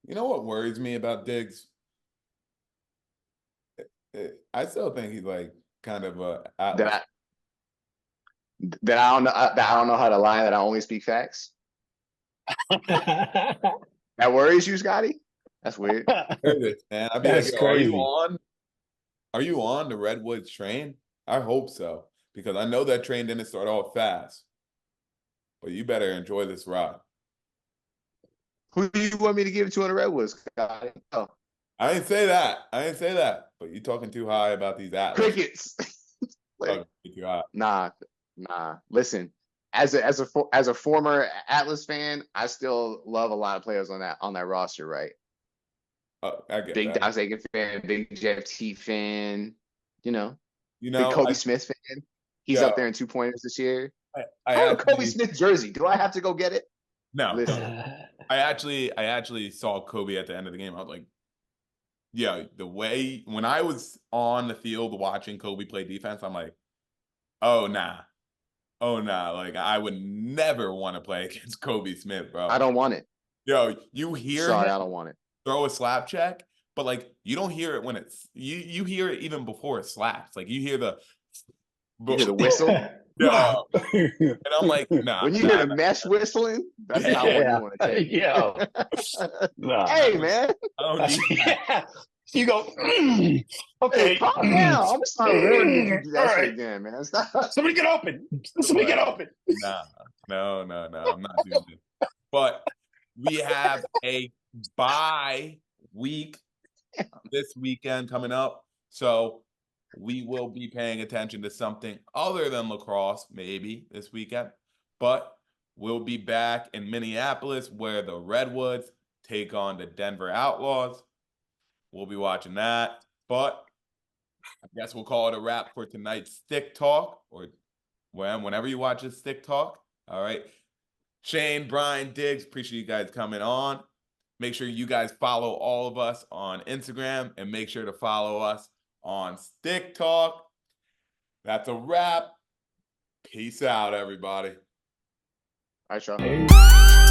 You know what worries me about Diggs? I still think he's like kind of a Atlas. That I don't know how to lie. That I only speak facts. That worries you, Scotty? That's weird. Man, I'd be That's like, crazy. Are you on the Redwoods train? I hope so, because I know that train didn't start off fast. But you better enjoy this ride. Who do you want me to give it to on the Redwoods, Scotty? Oh. I didn't say that. But you talking too high about these Atlas. Crickets. Too high. Nah. Listen, as a former Atlas fan, I still love a lot of players on that roster, right? I get big that. Doss Aikens fan, big Jeff T fan, big You know, Kobe Smith fan. He's up there in 2-pointers this year. I have a Kobe Smith jersey. Do I have to go get it? No. Listen. I actually saw Kobe at the end of the game. I was like, yeah, the way when I was on the field watching Kobe play defense, I'm like, oh nah. Like I would never want to play against Kobe Smith, bro. I don't want it. Yo, you hear Sorry, him I don't want it. throw a slap check, but like you don't hear it when it's you hear it even before it slaps. Like you hear the whistle. Yeah. And I'm like, nah. When you hear the mesh whistling, that's not what you want to take. Yo. Nah. Hey, man. I don't need that. You go, okay. Hey, calm down. I'm just not ruining you do that shit again, man. Stop. Somebody get open. Somebody get open. Nah. No. I'm not doing it. But we have a bye week this weekend coming up. So we will be paying attention to something other than lacrosse, maybe this weekend. But we'll be back in Minneapolis where the Redwoods take on the Denver Outlaws. We'll be watching that. But I guess we'll call it a wrap for tonight's Stick Talk, or whenever you watch this Stick Talk. All right. Shane, Brian, Diggs, appreciate you guys coming on. Make sure you guys follow all of us on Instagram and make sure to follow us on Stick Talk. That's a wrap. Peace out, everybody. All right, y'all.